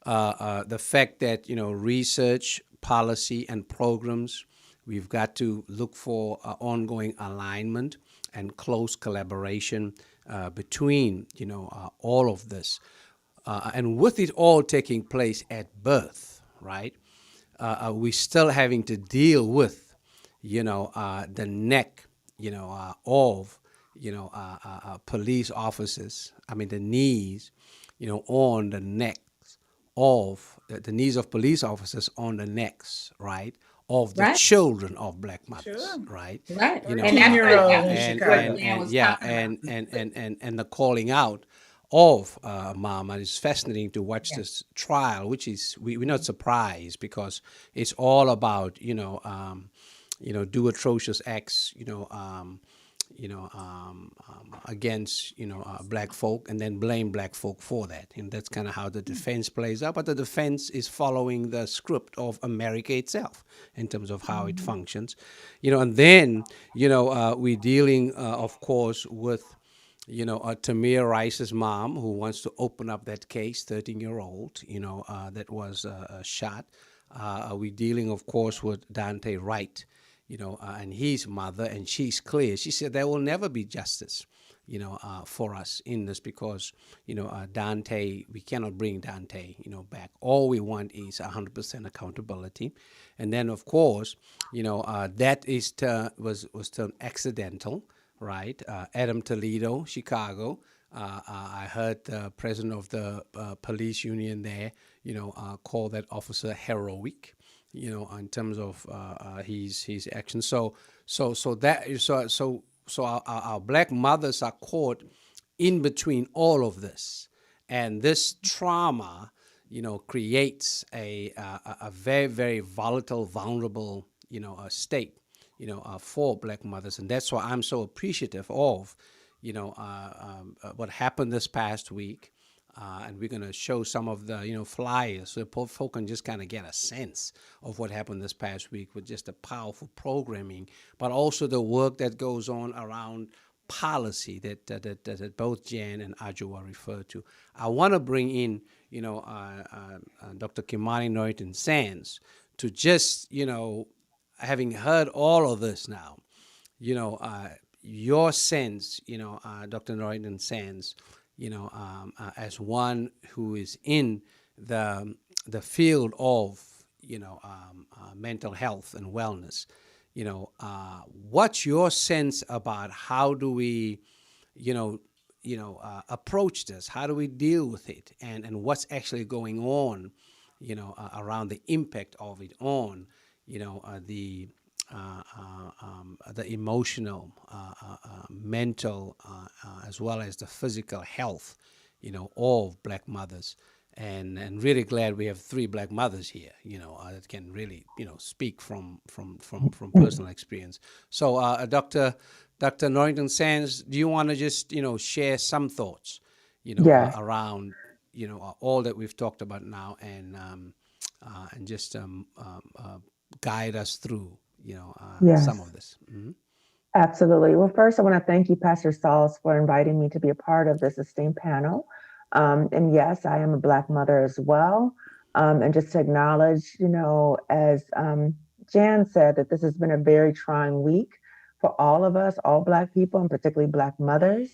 The fact that, research, policy, and programs, we've got to look for ongoing alignment and close collaboration between, all of this. And with it all taking place at birth, right? We're still having to deal with, the neck, of, police officers. I mean, the knees, on the necks of the knees of police officers on the necks, right, of the Right. children of black mothers, Sure. right? Right. You know, And that's 13-year-old in and Chicago. Dan was yeah, talking about. and the calling out of mom. And it's fascinating to watch this trial, which is we're not surprised because it's all about do atrocious acts against black folk and then blame black folk for that, and that's kind of how the defense plays out. But the defense is following the script of America itself in terms of how it functions, and then we're dealing of course with Tamir Rice's mom, who wants to open up that case, 13-year-old, that was shot. We're dealing, of course, with Dante Wright, and his mother, and she's clear. She said there will never be justice, for us in this because, Dante, we cannot bring Dante, back. All we want is 100% accountability. And then, of course, that is was turned accidental. Right, Adam Toledo, Chicago. I heard the president of the police union there, call that officer heroic, in terms of his actions. So our black mothers are caught in between all of this, and this trauma, creates a very, very volatile, vulnerable, state. For black mothers. And that's why I'm so appreciative of, what happened this past week. And we're going to show some of the, flyers so folk can just kind of get a sense of what happened this past week with just the powerful programming, but also the work that goes on around policy that both Jan and Adjoa refer to. I want to bring in, Dr. Kimani Norrington-Sans to just, having heard all of this now, your sense, Dr. Norrington-Sans, as one who is in the field of, mental health and wellness, what's your sense about how do we, approach this? How do we deal with it? And what's actually going on, around the impact of it on, the emotional, mental, as well as the physical health, of black mothers, and really glad we have 3 black mothers here, that can really, speak from personal experience. So, Dr. Norrington-Sans, do you want to just, share some thoughts, around, all that we've talked about now, and just guide us through, some of this. Mm-hmm. Absolutely. Well, first, I want to thank you, Pastor Sauls, for inviting me to be a part of this esteemed panel. And yes, I am a Black mother as well. And just to acknowledge, as Jan said, that this has been a very trying week for all of us, all Black people, and particularly Black mothers,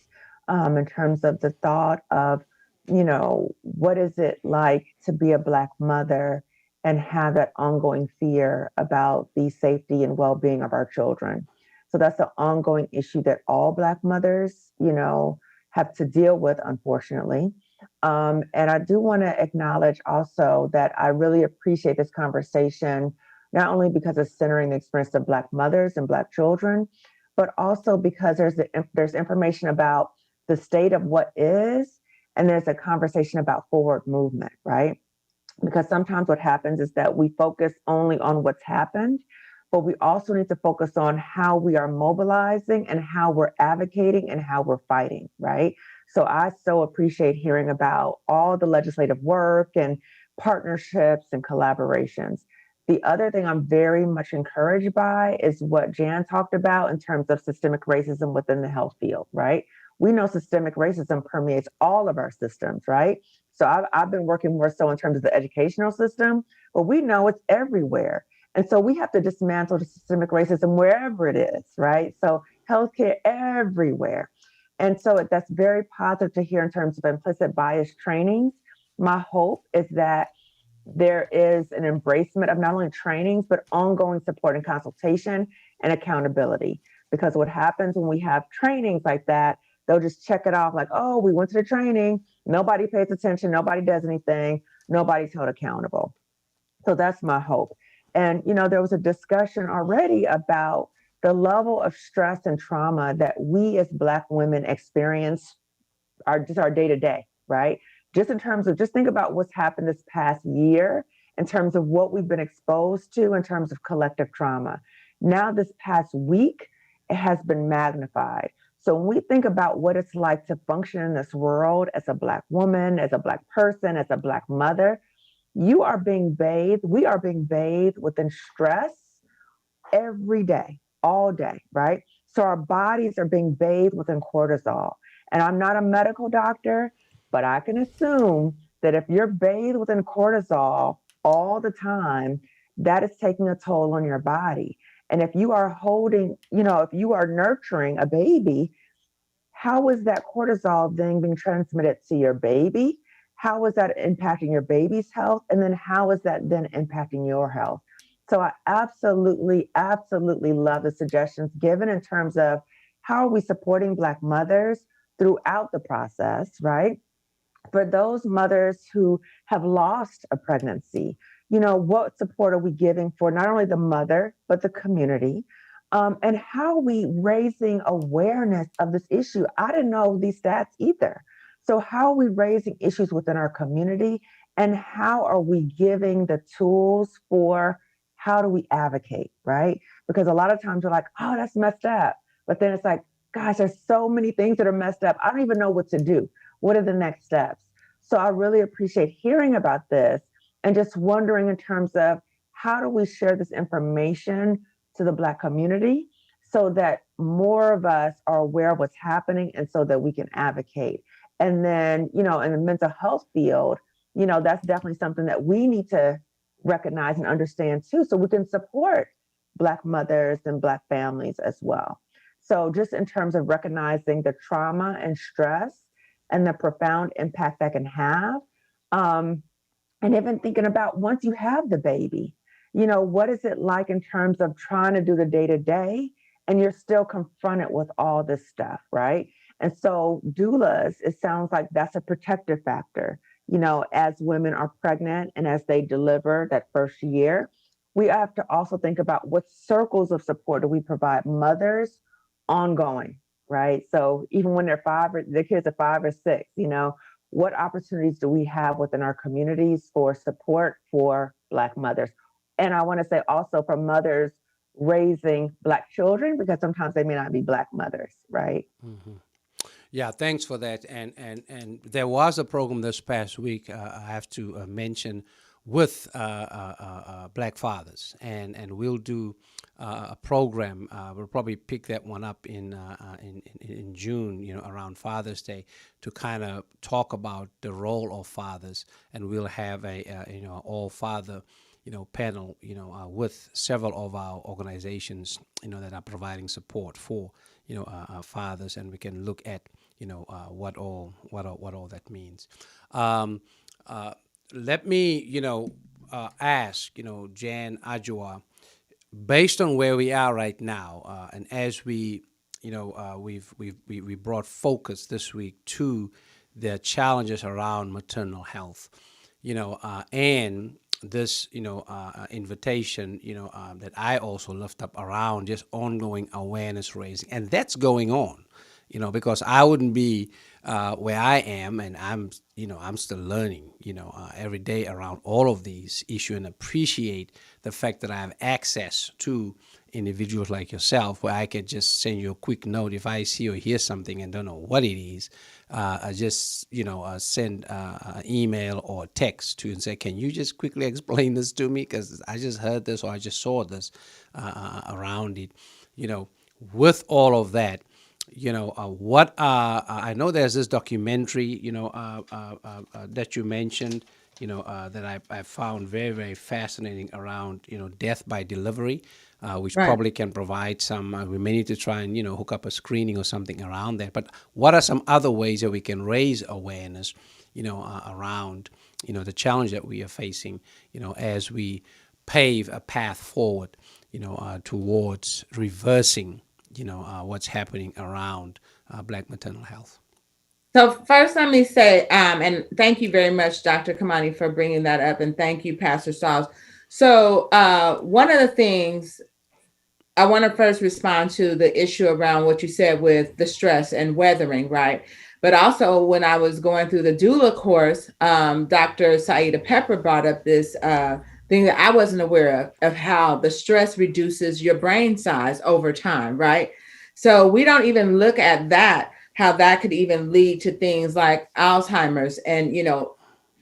in terms of the thought of, what is it like to be a Black mother and have that ongoing fear about the safety and well-being of our children. So that's an ongoing issue that all Black mothers, have to deal with, unfortunately. And I do want to acknowledge also that I really appreciate this conversation, not only because it's centering the experience of Black mothers and Black children, but also because there's information about the state of what is, and there's a conversation about forward movement, right? Because sometimes what happens is that we focus only on what's happened, but we also need to focus on how we are mobilizing and how we're advocating and how we're fighting, right? So I so appreciate hearing about all the legislative work and partnerships and collaborations. The other thing I'm very much encouraged by is what Jan talked about in terms of systemic racism within the health field, right? We know systemic racism permeates all of our systems, right? So I've been working more so in terms of the educational system, but we know it's everywhere. And so we have to dismantle the systemic racism wherever it is, right? So healthcare everywhere. And so that's very positive to hear in terms of implicit bias trainings. My hope is that there is an embracement of not only trainings, but ongoing support and consultation and accountability. Because what happens when we have trainings like that, they'll just check it off like, oh, we went to the training, nobody pays attention, nobody does anything, nobody's held accountable. So that's my hope. And, there was a discussion already about the level of stress and trauma that we as Black women experience our day to day, right? Just in terms of, just think about what's happened this past year in terms of what we've been exposed to in terms of collective trauma. Now, this past week, it has been magnified. So when we think about what it's like to function in this world as a Black woman, as a Black person, as a Black mother, we are being bathed within stress every day, all day, right? So our bodies are being bathed within cortisol. And I'm not a medical doctor, but I can assume that if you're bathed within cortisol all the time, that is taking a toll on your body. And if you are if you are nurturing a baby, how is that cortisol then being transmitted to your baby? How is that impacting your baby's health? And then how is that then impacting your health? So I absolutely, absolutely love the suggestions given in terms of how are we supporting Black mothers throughout the process, right? For those mothers who have lost a pregnancy, what support are we giving for not only the mother, but the community? And how are we raising awareness of this issue? I didn't know these stats either. So how are we raising issues within our community? And how are we giving the tools for how do we advocate, right? Because a lot of times you're like, oh, that's messed up. But then it's like, gosh, there's so many things that are messed up. I don't even know what to do. What are the next steps? So I really appreciate hearing about this and just wondering in terms of how do we share this information to the Black community so that more of us are aware of what's happening and so that we can advocate. And then, in the mental health field, that's definitely something that we need to recognize and understand too, so we can support Black mothers and Black families as well. So just in terms of recognizing the trauma and stress and the profound impact that can have, and even thinking about once you have the baby, what is it like in terms of trying to do the day-to-day and you're still confronted with all this stuff, right? And so doulas, it sounds like that's a protective factor. As women are pregnant and as they deliver that first year, we have to also think about what circles of support do we provide mothers ongoing, right? So even when the kids are 5 or 6, what opportunities do we have within our communities for support for Black mothers? And I want to say also for mothers raising Black children, because sometimes they may not be Black mothers, right? Mm-hmm. Yeah, thanks for that. And there was a program this past week, I have to mention, with Black fathers, and we'll do a program. We'll probably pick that one up in June, around Father's Day, to kind of talk about the role of fathers, and we'll have a all father panel, with several of our organizations, that are providing support for, fathers, and we can look at, what all that means. Let me, ask, Jan, Adjoa, based on where we are right now, and as we, we brought focus this week to the challenges around maternal health, and this, invitation, that I also lift up around just ongoing awareness raising, and that's going on. because I wouldn't be where I am, and I'm still learning, every day around all of these issues, and appreciate the fact that I have access to individuals like yourself, where I can just send you a quick note if I see or hear something and don't know what it is. I just send an email or text to you and say, can you just quickly explain this to me, because I just heard this or I just saw this around it. With all of that, what I know there's this documentary that you mentioned, that I found very, very fascinating around death by delivery, which Right. probably can provide some. We may need to try and hook up a screening or something around that. But what are some other ways that we can raise awareness around the challenge that we are facing as we pave a path forward towards reversing what's happening around Black maternal health? So first, let me say, and thank you very much, Dr. Kimani, for bringing that up, and thank you, Pastor Sauls. So one of the things I want to first respond to the issue around what you said with the stress and weathering, right? But also, when I was going through the doula course, Dr. Saida Pepper brought up this thing that I wasn't aware of how the stress reduces your brain size over time, right? So we don't even look at that, how that could even lead to things like Alzheimer's and,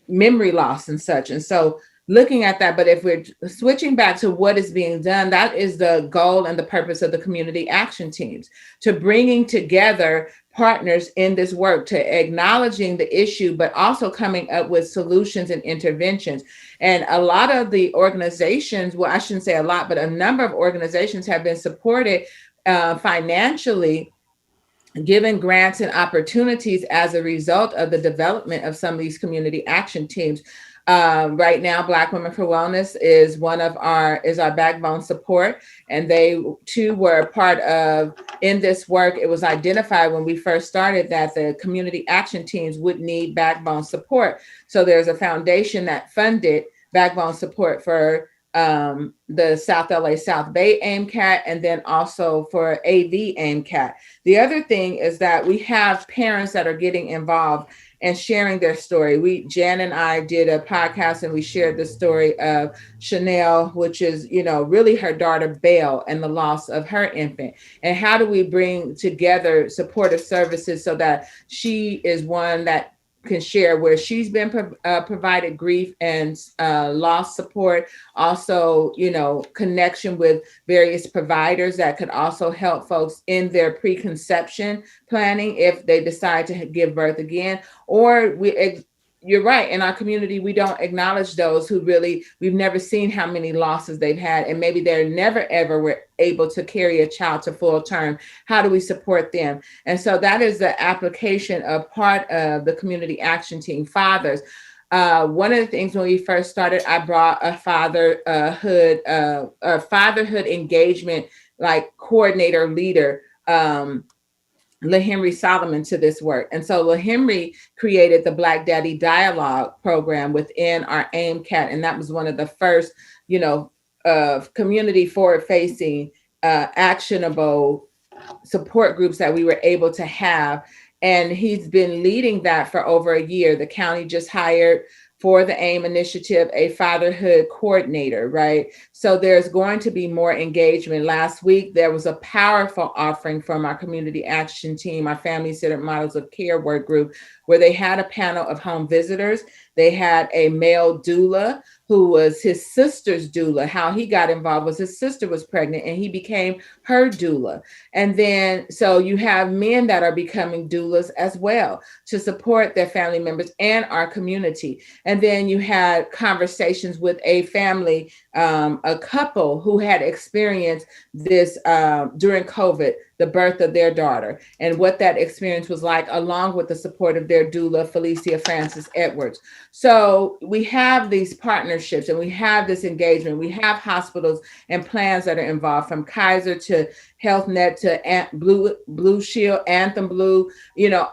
memory loss and such. And so looking at that, but if we're switching back to what is being done, that is the goal and the purpose of the community action teams, to bringing together partners in this work, to acknowledging the issue, but also coming up with solutions and interventions. And a lot of the organizations, well, I shouldn't say a lot, but a number of organizations have been supported financially, given grants and opportunities as a result of the development of some of these community action teams. Right now, Black Women for Wellness is our backbone support, and they too were part of in this work. It was identified when we first started that the community action teams would need backbone support. So there's a foundation that funded backbone support for the South LA South Bay AIMCAT, and then also for AV AIMCAT. The other thing is that we have parents that are getting involved and sharing their story. Jan and I did a podcast and we shared the story of Chanel, which is, really her daughter Belle and the loss of her infant. And how do we bring together supportive services so that she is one that can share where she's been provided grief and loss support, also, connection with various providers that could also help folks in their preconception planning if they decide to give birth again. Or you're right, in our community, we don't acknowledge those who we've never seen how many losses they've had, and maybe they're never, ever were able to carry a child to full term. How do we support them? And so that is the application of part of the community action team, fathers. One of the things when we first started, I brought a fatherhood engagement, like coordinator leader, LaHenry Solomon, to this work. And so LaHenry created the Black Daddy Dialogue program within our AIMCAT. And that was one of the first, community forward-facing, actionable support groups that we were able to have. And he's been leading that for over a year. The county just hired for the AIM initiative a fatherhood coordinator, right? So there's going to be more engagement. Last week, there was a powerful offering from our community action team, our family-centered models of care work group, where they had a panel of home visitors. They had a male doula who was his sister's doula. How he got involved was his sister was pregnant and he became her doula. And then, so you have men that are becoming doulas as well to support their family members and our community. And then you had conversations with a family, a couple who had experienced this during COVID, the birth of their daughter, and what that experience was like, along with the support of their doula, Felicia Francis Edwards. So we have these partnerships and we have this engagement. We have hospitals and plans that are involved, from Kaiser to HealthNet to Blue Shield, Anthem Blue,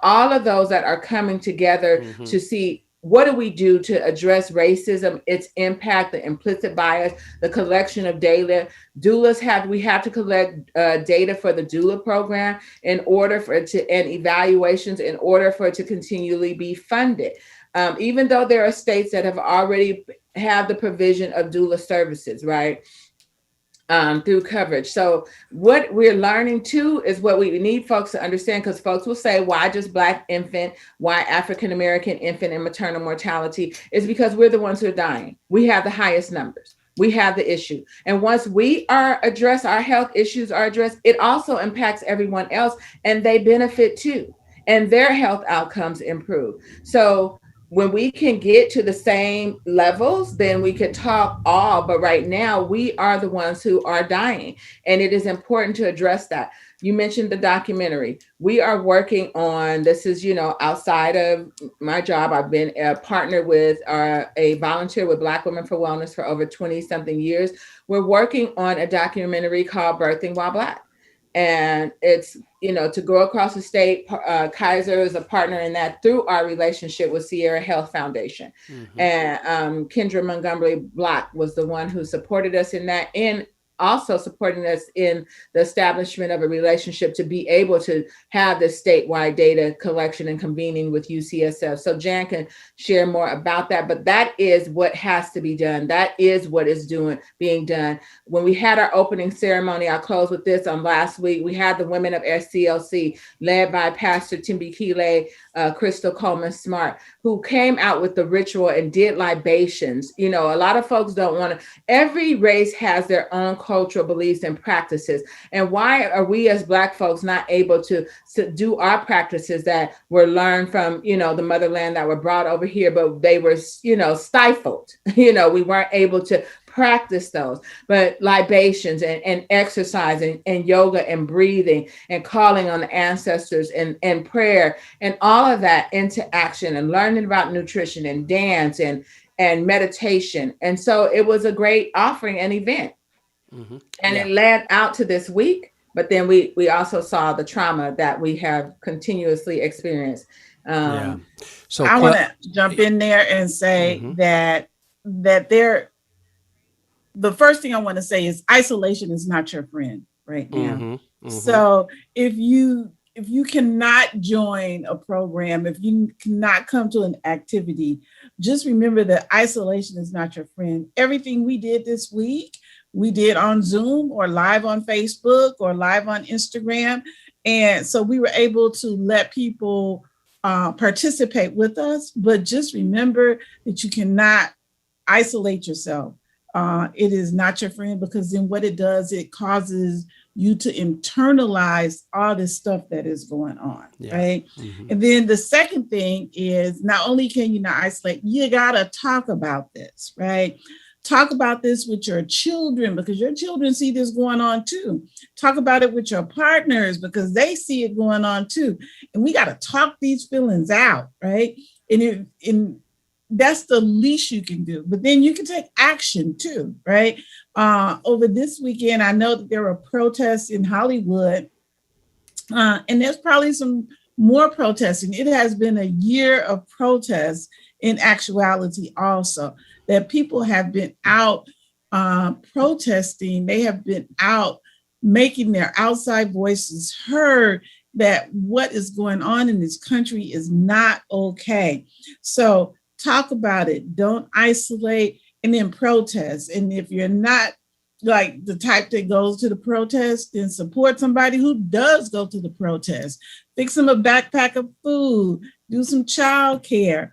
all of those that are coming together to see what do we do to address racism, its impact, the implicit bias, the collection of data? We have to collect data for the doula program in order for it to, and evaluations in order for it to continually be funded. Even though there are states that have already have the provision of doula services, right? Through coverage. So what we're learning too is what we need folks to understand, because folks will say, why just Black infant? Why African-American infant and maternal mortality? Is because we're the ones who are dying. We have the highest numbers. We have the issue. And once we are addressed, our health issues are addressed, it also impacts everyone else, and they benefit too. And their health outcomes improve. So when we can get to the same levels, then we could talk all. But right now, we are the ones who are dying. And it is important to address that. You mentioned the documentary. We are working on, this is, outside of my job. I've been a partner with a volunteer with Black Women for Wellness for over 20 something years. We're working on a documentary called Birthing While Black. And it's, to go across the state. Kaiser is a partner in that through our relationship with Sierra Health Foundation. Mm-hmm. And Kendra Montgomery Block was the one who supported us in that, and also supporting us in the establishment of a relationship to be able to have this statewide data collection and convening with UCSF. So Jan can share more about that, but that is what has to be done. That is what is being done. When we had our opening ceremony, I'll close with this, on last week, we had the women of SCLC led by Pastor Timbikile, Crystal Coleman Smart, who came out with the ritual and did libations. A lot of folks don't want to, every race has their own cultural beliefs and practices. And why are we as Black folks not able to do our practices that were learned from, the motherland, that were brought over here, but they were, stifled. We weren't able to practice those. But libations and exercising and yoga and breathing and calling on the ancestors and prayer and all of that into action, and learning about nutrition and dance and meditation. And so it was a great offering and event. Mm-hmm. And it led out to this week, but then we also saw the trauma that we have continuously experienced. So I want to jump in there and say that the first thing I want to say is isolation is not your friend right now. Mm-hmm. Mm-hmm. So if you cannot join a program, if you cannot come to an activity, just remember that isolation is not your friend. Everything we did this week, we did on Zoom or live on Facebook or live on Instagram. And so we were able to let people participate with us, but just remember that you cannot isolate yourself. It is not your friend, because then what it does, it causes you to internalize all this stuff that is going on, right? Mm-hmm. And then the second thing is, not only can you not isolate, you got to talk about this, right? Talk about this with your children, because your children see this going on too. Talk about it with your partners, because they see it going on too. And we got to talk these feelings out, right? And that's the least you can do. But then you can take action too, right? Over this weekend, I know that there were protests in Hollywood, and there's probably some more protesting. It has been a year of protests in actuality also, that people have been out protesting. They have been out making their outside voices heard, that what is going on in this country is not okay. So talk about it. Don't isolate, and then protest. And if you're not like the type that goes to the protest, then support somebody who does go to the protest. Fix them a backpack of food, do some childcare,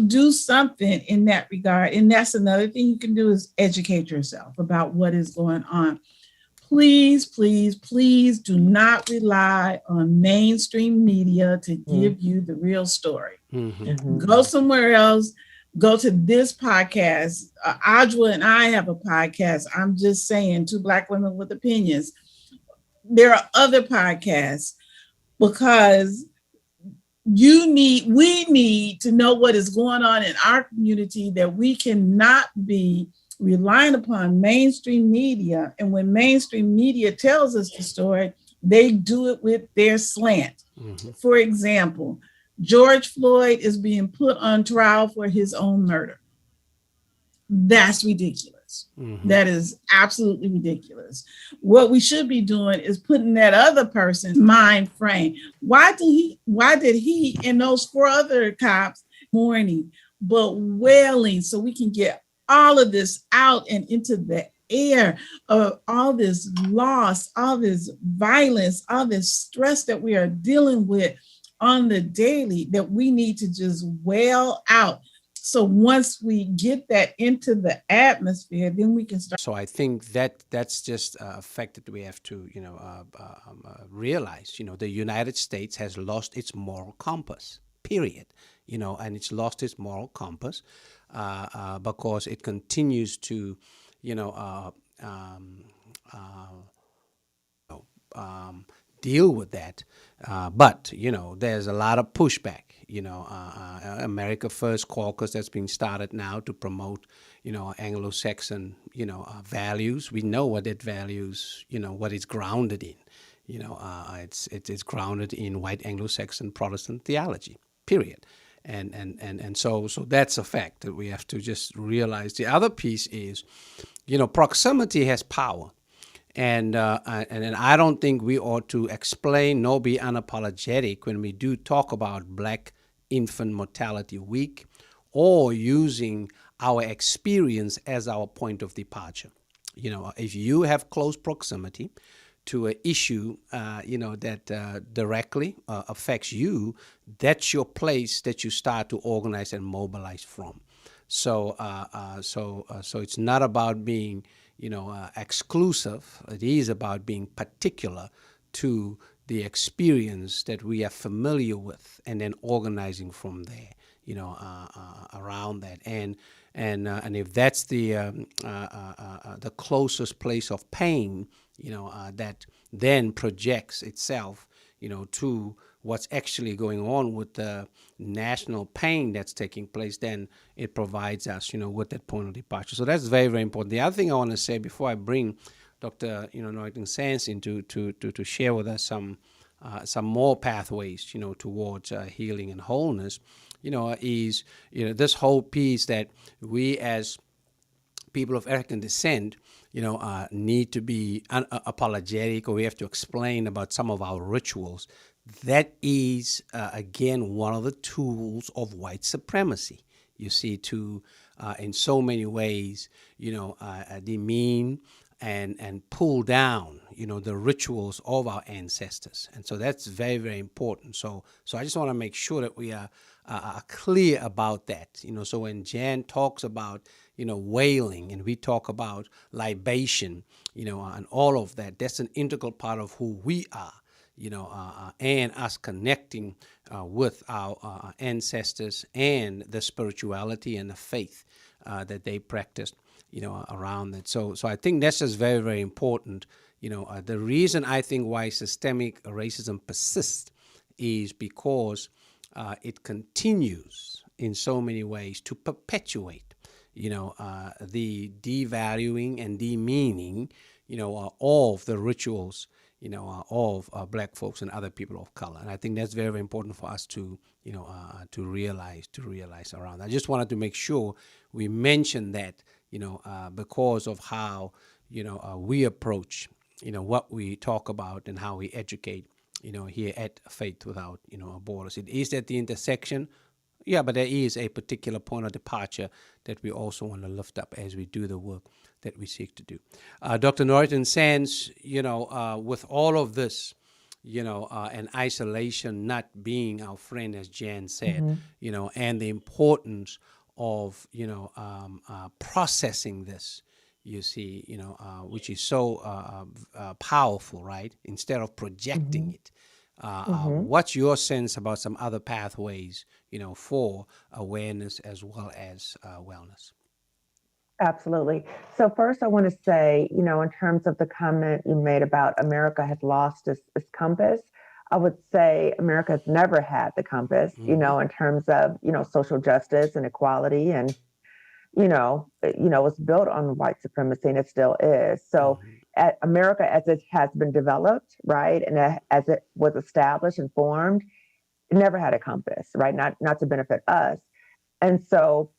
do something in that regard. And that's another thing you can do, is educate yourself about what is going on. Please, please, please do not rely on mainstream media to give you the real story. Mm-hmm. Go somewhere else. Go to this podcast. Adjoa and I have a podcast. I'm just saying, Two Black Women with Opinions. There are other podcasts, because we need to know what is going on in our community, that we cannot be relying upon mainstream media. And when mainstream media tells us the story, they do it with their slant. Mm-hmm. For example, George Floyd is being put on trial for his own murder. That's ridiculous. Mm-hmm. That is absolutely ridiculous. What we should be doing is putting that other person's mind frame. Why did he and those 4 other cops mourning, but wailing, so we can get all of this out and into the air of all this loss, all this violence, all this stress that we are dealing with on the daily, that we need to just wail out. So once we get that into the atmosphere, then we can start. So I think that's just a fact that we have to, realize. The United States has lost its moral compass, period. And it's lost its moral compass because it continues to, deal with that. But, there's a lot of pushback. America First caucus that's being started now to promote, Anglo-Saxon, values. We know what that values, what it's grounded in. It's grounded in white Anglo-Saxon Protestant theology, period. And so that's a fact that we have to just realize. The other piece is, proximity has power. And I don't think we ought to explain nor be unapologetic when we do talk about Black Infant Mortality Week or using our experience as our point of departure. If you have close proximity to an issue, that directly affects you, that's your place that you start to organize and mobilize from. So it's not about being exclusive. It is about being particular to the experience that we are familiar with, and then organizing from there, around that. And if that's the closest place of pain, that then projects itself, to what's actually going on with the national pain that's taking place, then it provides us, with that point of departure. So that's very, very important. The other thing I want to say before I bring Dr. Norrington-Sans in to share with us some more pathways, towards healing and wholeness, is this whole piece that we as people of African descent, need to be apologetic, or we have to explain about some of our rituals. That is, again, one of the tools of white supremacy, you see, to, in so many ways, demean and pull down, the rituals of our ancestors. And so that's very, very important. So I just want to make sure that we are clear about that. So when Jan talks about, wailing, and we talk about libation, and all of that, that's an integral part of who we are, and us connecting with our ancestors and the spirituality and the faith that they practiced, around that. So I think that's just very, very important. The reason I think why systemic racism persists is because it continues in so many ways to perpetuate, the devaluing and demeaning, of the rituals, of Black folks and other people of color. And I think that's very, very important for us to, to realize around. I just wanted to make sure we mention that, because of how, we approach, what we talk about and how we educate, here at Faith Without, Borders. It is at the intersection. Yeah, but there is a particular point of departure that we also want to lift up as we do the work that we seek to do. Dr. Norrington-Sans, with all of this, and isolation not being our friend, as Jan said, and the importance of, processing this, you see, which is so powerful, right? Instead of projecting it. What's your sense about some other pathways, for awareness as well as wellness? Absolutely. So first I want to say, in terms of the comment you made about America has lost its compass, I would say America has never had the compass, in terms of, social justice and equality, and, it's built on white supremacy, and it still is. So at America, as it has been developed, right, and as it was established and formed, never had a compass, right? Not to benefit us. And so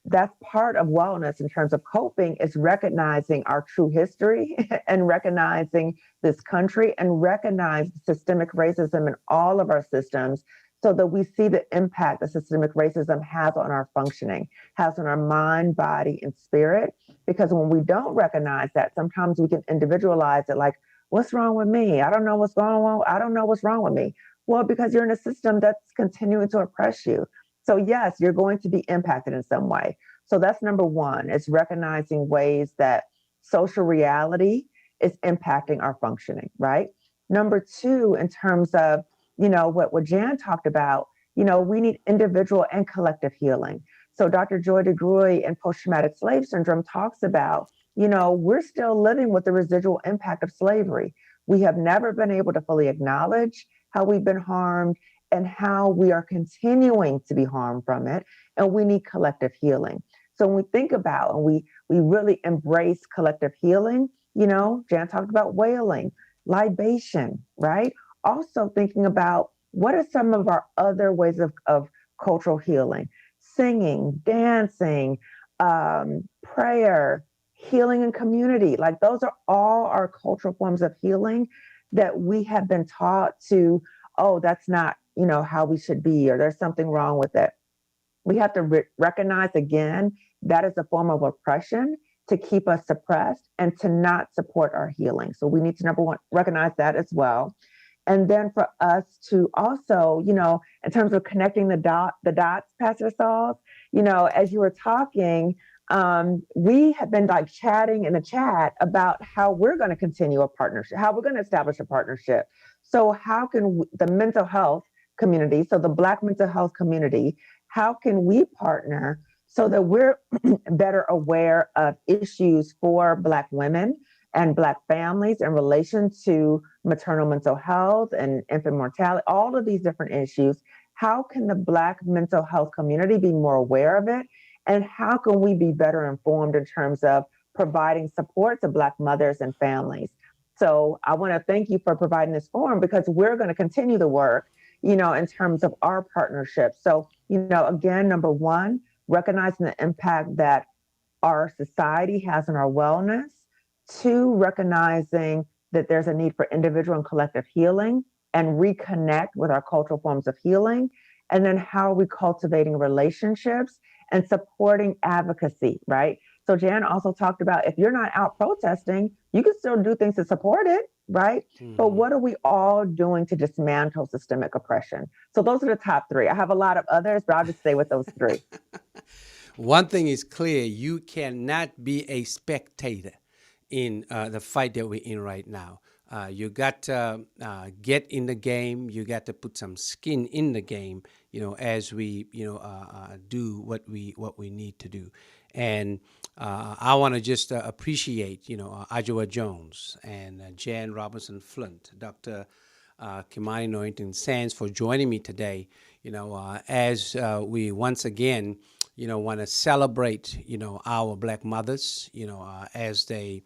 that's part of wellness in terms of coping, is recognizing our true history and recognizing this country and recognize systemic racism in all of our systems, so that we see the impact that systemic racism has on our functioning, has on our mind, body, and spirit. Because when we don't recognize that, sometimes we can individualize it like, what's wrong with me? I don't know what's going on. I don't know what's wrong with me. Well, because you're in a system that's continuing to oppress you. So yes, you're going to be impacted in some way. So that's number one, is recognizing ways that social reality is impacting our functioning, right? Number two, in terms of, what Jan talked about, we need individual and collective healing. So Dr. Joy DeGruy in Post-Traumatic Slave Syndrome talks about, we're still living with the residual impact of slavery. We have never been able to fully acknowledge how we've been harmed and how we are continuing to be harmed from it. And we need collective healing. So when we think about and we really embrace collective healing, Jan talked about wailing, libation, right? Also thinking about what are some of our other ways of cultural healing: singing, dancing, prayer, healing in community. Like, those are all our cultural forms of healing that we have been taught to, oh, that's not, how we should be, or there's something wrong with it. We have to recognize again, that is a form of oppression to keep us suppressed and to not support our healing. So we need to, number one, recognize that as well. And then for us to also, in terms of connecting the dots, Pastor Sauls, as you were talking, we have been like chatting in the chat about how we're going to continue a partnership, how we're going to establish a partnership. So how can the mental health community, so the Black mental health community, how can we partner so that we're better aware of issues for Black women and Black families in relation to maternal mental health and infant mortality, all of these different issues? How can the Black mental health community be more aware of it? And how can we be better informed in terms of providing support to Black mothers and families? So I want to thank you for providing this forum, because we're going to continue the work, in terms of our partnership. So, again, number one, recognizing the impact that our society has on our wellness. Two, recognizing that there's a need for individual and collective healing and reconnect with our cultural forms of healing. And then how are we cultivating relationships and supporting advocacy, right? So Jan also talked about, if you're not out protesting, you can still do things to support it, right? Mm-hmm. But what are we all doing to dismantle systemic oppression? So those are the top three. I have a lot of others, but I'll just stay with those three. One thing is clear: you cannot be a spectator in the fight that we're in right now. You got to get in the game. You got to put some skin in the game, as we, do what we need to do. And I want to just appreciate, Adjoa Jones and Jan Robinson Flint, Dr. Kimani Norrington-Sans, for joining me today, as we once again, want to celebrate, our Black mothers, as they,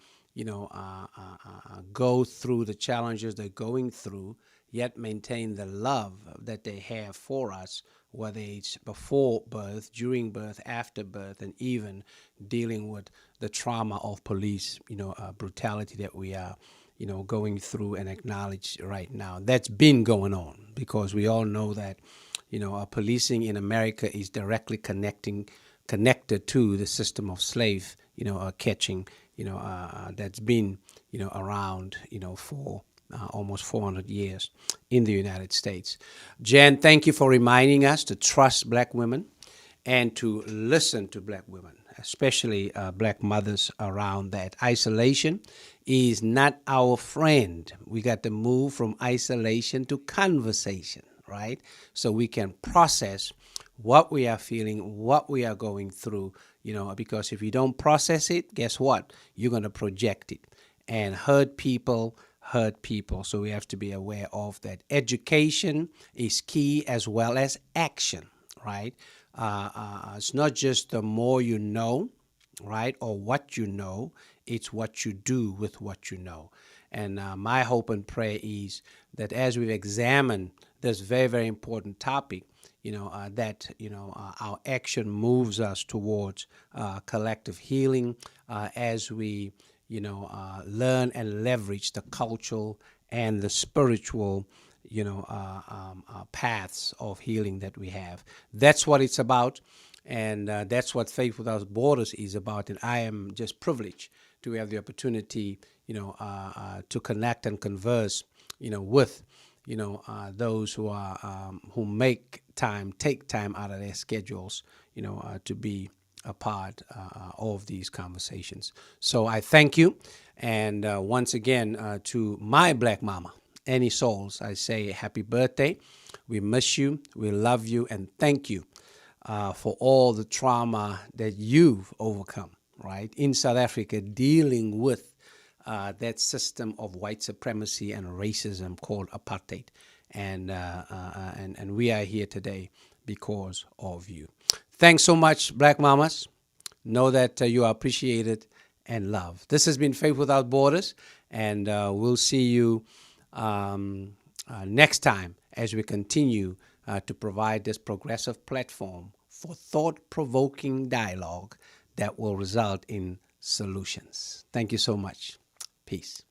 go through the challenges they're going through, yet maintain the love that they have for us, whether it's before birth, during birth, after birth, and even dealing with the trauma of police, brutality that we are, going through and acknowledge right now. That's been going on, because we all know that, policing in America is directly connected to the system of slave, catching, that's been, around, for almost 400 years in the United States. Jan, thank you for reminding us to trust Black women and to listen to Black women, especially Black mothers around that. Isolation is not our friend. We got to move from isolation to conversation, right? So we can process what we are feeling, what we are going through, because if you don't process it, guess what? You're going to project it and hurt people. So we have to be aware of that. Education is key, as well as action, right? It's not just the more you know, right, or what you know, it's what you do with what you know. And my hope and prayer is that as we've examined this very, very important topic, our action moves us towards collective healing as we, learn and leverage the cultural and the spiritual, paths of healing that we have. That's what it's about, and that's what Faith Without Borders is about. And I am just privileged to have the opportunity, to connect and converse, with those who are who take time out of their schedules, to be a part of these conversations. So I thank you, and once again to my Black mama, Annie Sauls, I say happy birthday. We miss you, we love you, and thank you for all the trauma that you've overcome, right, in South Africa, dealing with that system of white supremacy and racism called apartheid, and we are here today because of you. Thanks so much, Black mamas. Know that you are appreciated and loved. This has been Faith Without Borders, and we'll see you next time as we continue to provide this progressive platform for thought-provoking dialogue that will result in solutions. Thank you so much. Peace.